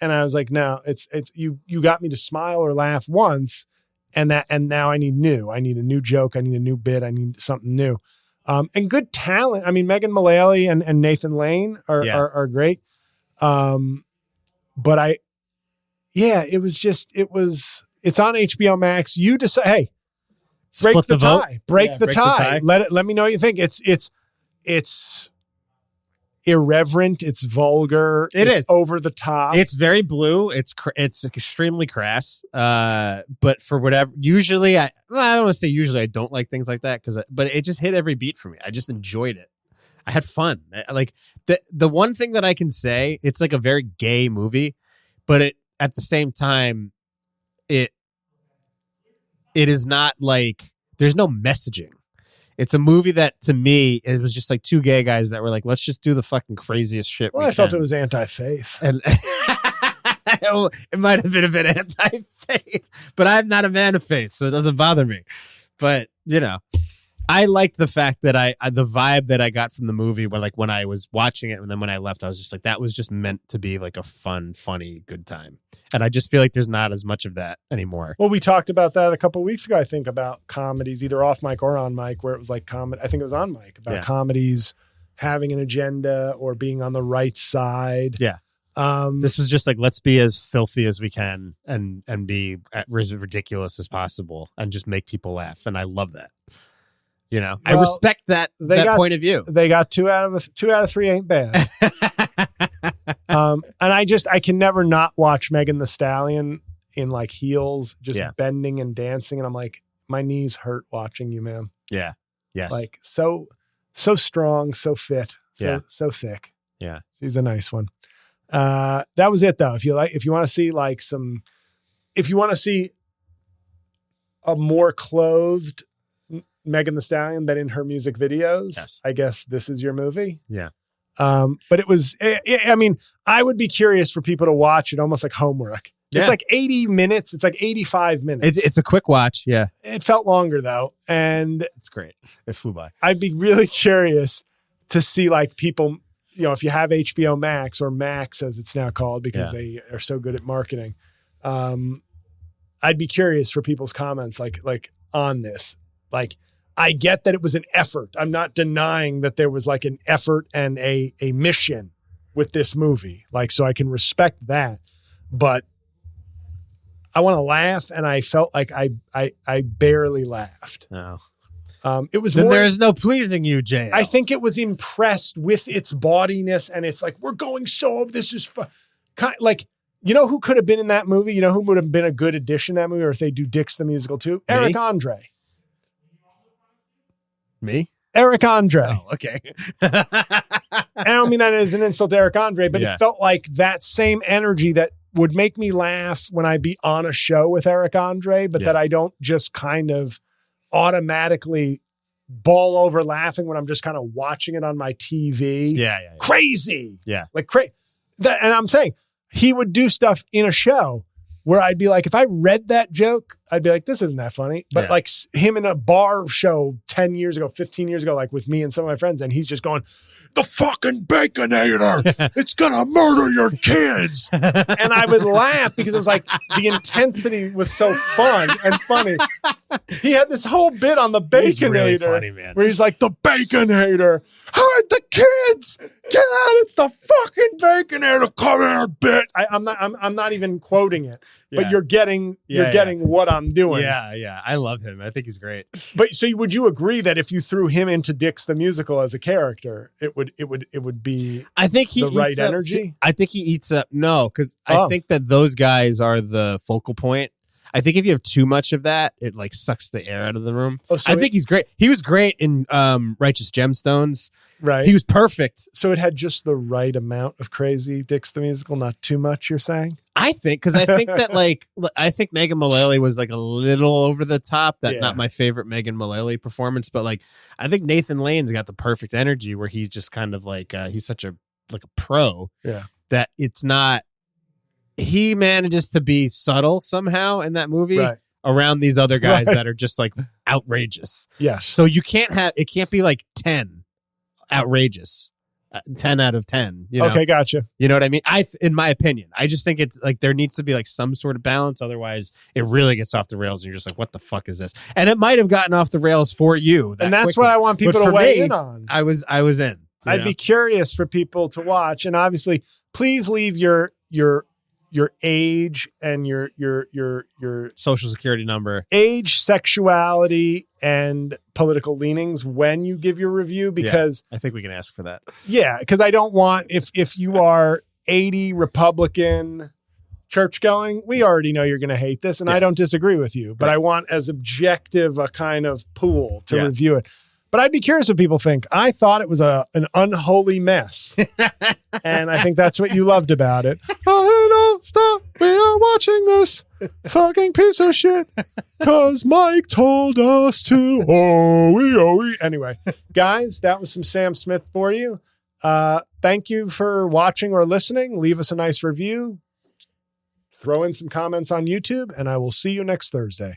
Speaker 1: And I was like, no, it's you got me to smile or laugh once, and now I need a new joke, I need a new bit, I need something new. And good talent. I mean, Megan Mullally and Nathan Lane are great. But it's on HBO Max. You decide, hey, break the tie. Break the tie. Let me know what you think. It's irreverent. It's vulgar. It's over the top.
Speaker 3: It's very blue. It's extremely crass. But for whatever, usually I don't want to say usually I don't like things like that but it just hit every beat for me. I just enjoyed it. I had fun. Like the one thing that I can say, it's like a very gay movie, but at the same time, it is not like there's no messaging. It's a movie that, to me, it was just like 2 gay guys that were like, let's just do the fucking craziest shit.
Speaker 1: Well, I felt it was anti-faith.
Speaker 3: And it might have been a bit anti-faith, but I'm not a man of faith, so it doesn't bother me. But, you know, I liked the fact that the vibe that I got from the movie when I was watching it, and then when I left, I was just like, that was just meant to be like a fun, funny, good time. And I just feel like there's not as much of that anymore.
Speaker 1: Well, we talked about that a couple of weeks ago, I think, about comedies, either off mic or on mic, where it was like comedy. I think it was on mic about comedies having an agenda or being on the right side.
Speaker 3: Yeah. This was just like, let's be as filthy as we can and be as ridiculous as possible and just make people laugh. And I love that. You know, I respect that point of view.
Speaker 1: They got 2 out of 3 ain't bad. And I can never not watch Megan Thee Stallion in like heels, just bending and dancing. And I'm like, my knees hurt watching you, man.
Speaker 3: Yeah. Yes.
Speaker 1: Like so strong, so fit, so thick.
Speaker 3: Yeah.
Speaker 1: She's a nice one. That was it though. If you want to see a more clothed Megan Thee Stallion than in her music videos, I guess this is your movie.
Speaker 3: Yeah.
Speaker 1: But it was, I mean, I would be curious for people to watch it almost like homework. Yeah. It's like 80 minutes. It's like 85 minutes.
Speaker 3: It's a quick watch. Yeah.
Speaker 1: It felt longer though. And
Speaker 3: it's great. It flew by.
Speaker 1: I'd be really curious to see like people, you know, if you have HBO Max or Max as it's now called, because they are so good at marketing. I'd be curious for people's comments, like on this, like, I get that it was an effort. I'm not denying that there was like an effort and a mission with this movie. Like, so I can respect that, but I want to laugh. And I felt like I barely laughed.
Speaker 3: No.
Speaker 1: It was
Speaker 3: then
Speaker 1: more,
Speaker 3: there is no pleasing you, J-L.
Speaker 1: I think it was impressed with its gaudiness. And it's like, we're going this is fun. Like, you know who could have been in that movie? You know who would have been a good addition to that movie? Or if they do Dix the Musical too?
Speaker 3: Me?
Speaker 1: Eric Andre.
Speaker 3: Me?
Speaker 1: Eric Andre.
Speaker 3: Oh, okay.
Speaker 1: I don't mean that as an insult to Eric Andre, but it felt like that same energy that would make me laugh when I'd be on a show with Eric Andre, but that I don't just kind of automatically ball over laughing when I'm just kind of watching it on my TV.
Speaker 3: Yeah.
Speaker 1: Crazy.
Speaker 3: Yeah.
Speaker 1: Like crazy. And I'm saying he would do stuff in a show where I'd be like, if I read that joke, I'd be like, this isn't that funny. But like him in a bar show 10 years ago, 15 years ago, like with me and some of my friends, and he's just going, the fucking Baconator, it's gonna murder your kids. And I would laugh because it was like the intensity was so fun and funny. He had this whole bit on the Baconator,
Speaker 3: He's really funny, man.
Speaker 1: where he's like, the Baconator, hide the kids, get out, it's the fucking Baconator, come here, bitch. I'm not even quoting it, but you're getting what I'm doing.
Speaker 3: Yeah. I love him. I think he's great.
Speaker 1: But so would you agree that if you threw him into Dix the Musical as a character, it would be
Speaker 3: I think he
Speaker 1: the right
Speaker 3: eats up-
Speaker 1: energy?
Speaker 3: I think he eats up because I think that those guys are the focal point. I think if you have too much of that, it like sucks the air out of the room. I think he's great. He was great in Righteous Gemstones.
Speaker 1: Right.
Speaker 3: He was perfect.
Speaker 1: So it had just the right amount of crazy Dix the Musical, not too much, you're saying?
Speaker 3: I think, because I think that I think Megan Mullally was like a little over the top. Not my favorite Megan Mullally performance, but like I think Nathan Lane's got the perfect energy where he's just kind of like he's such a pro.
Speaker 1: Yeah.
Speaker 3: That it's not. He manages to be subtle somehow in that movie around these other guys that are just like outrageous.
Speaker 1: Yes.
Speaker 3: So it can't be like 10 outrageous. 10 out of 10. You know?
Speaker 1: Okay, gotcha.
Speaker 3: You know what I mean? In my opinion, I just think it's like there needs to be like some sort of balance. Otherwise, it really gets off the rails, and you're just like, "What the fuck is this?" And it might have gotten off the rails for you,
Speaker 1: and that's
Speaker 3: quickly.
Speaker 1: what I want people to weigh in on.
Speaker 3: I was in.
Speaker 1: I'd be curious for people to watch, and obviously, please leave your age and your
Speaker 3: social security number,
Speaker 1: age, sexuality, and political leanings when you give your review, because
Speaker 3: I think we can ask for that.
Speaker 1: Yeah, because I don't want if you are 80 Republican church going, we already know you're going to hate this, and I don't disagree with you, but I want as objective a kind of pool to review it. But I'd be curious what people think. I thought it was an unholy mess. And I think that's what you loved about it. I don't stop. We are watching this fucking piece of shit. Because Mike told us to. Oh, Anyway, guys, that was some Sam Smith for you. Thank you for watching or listening. Leave us a nice review. Throw in some comments on YouTube, and I will see you next Thursday.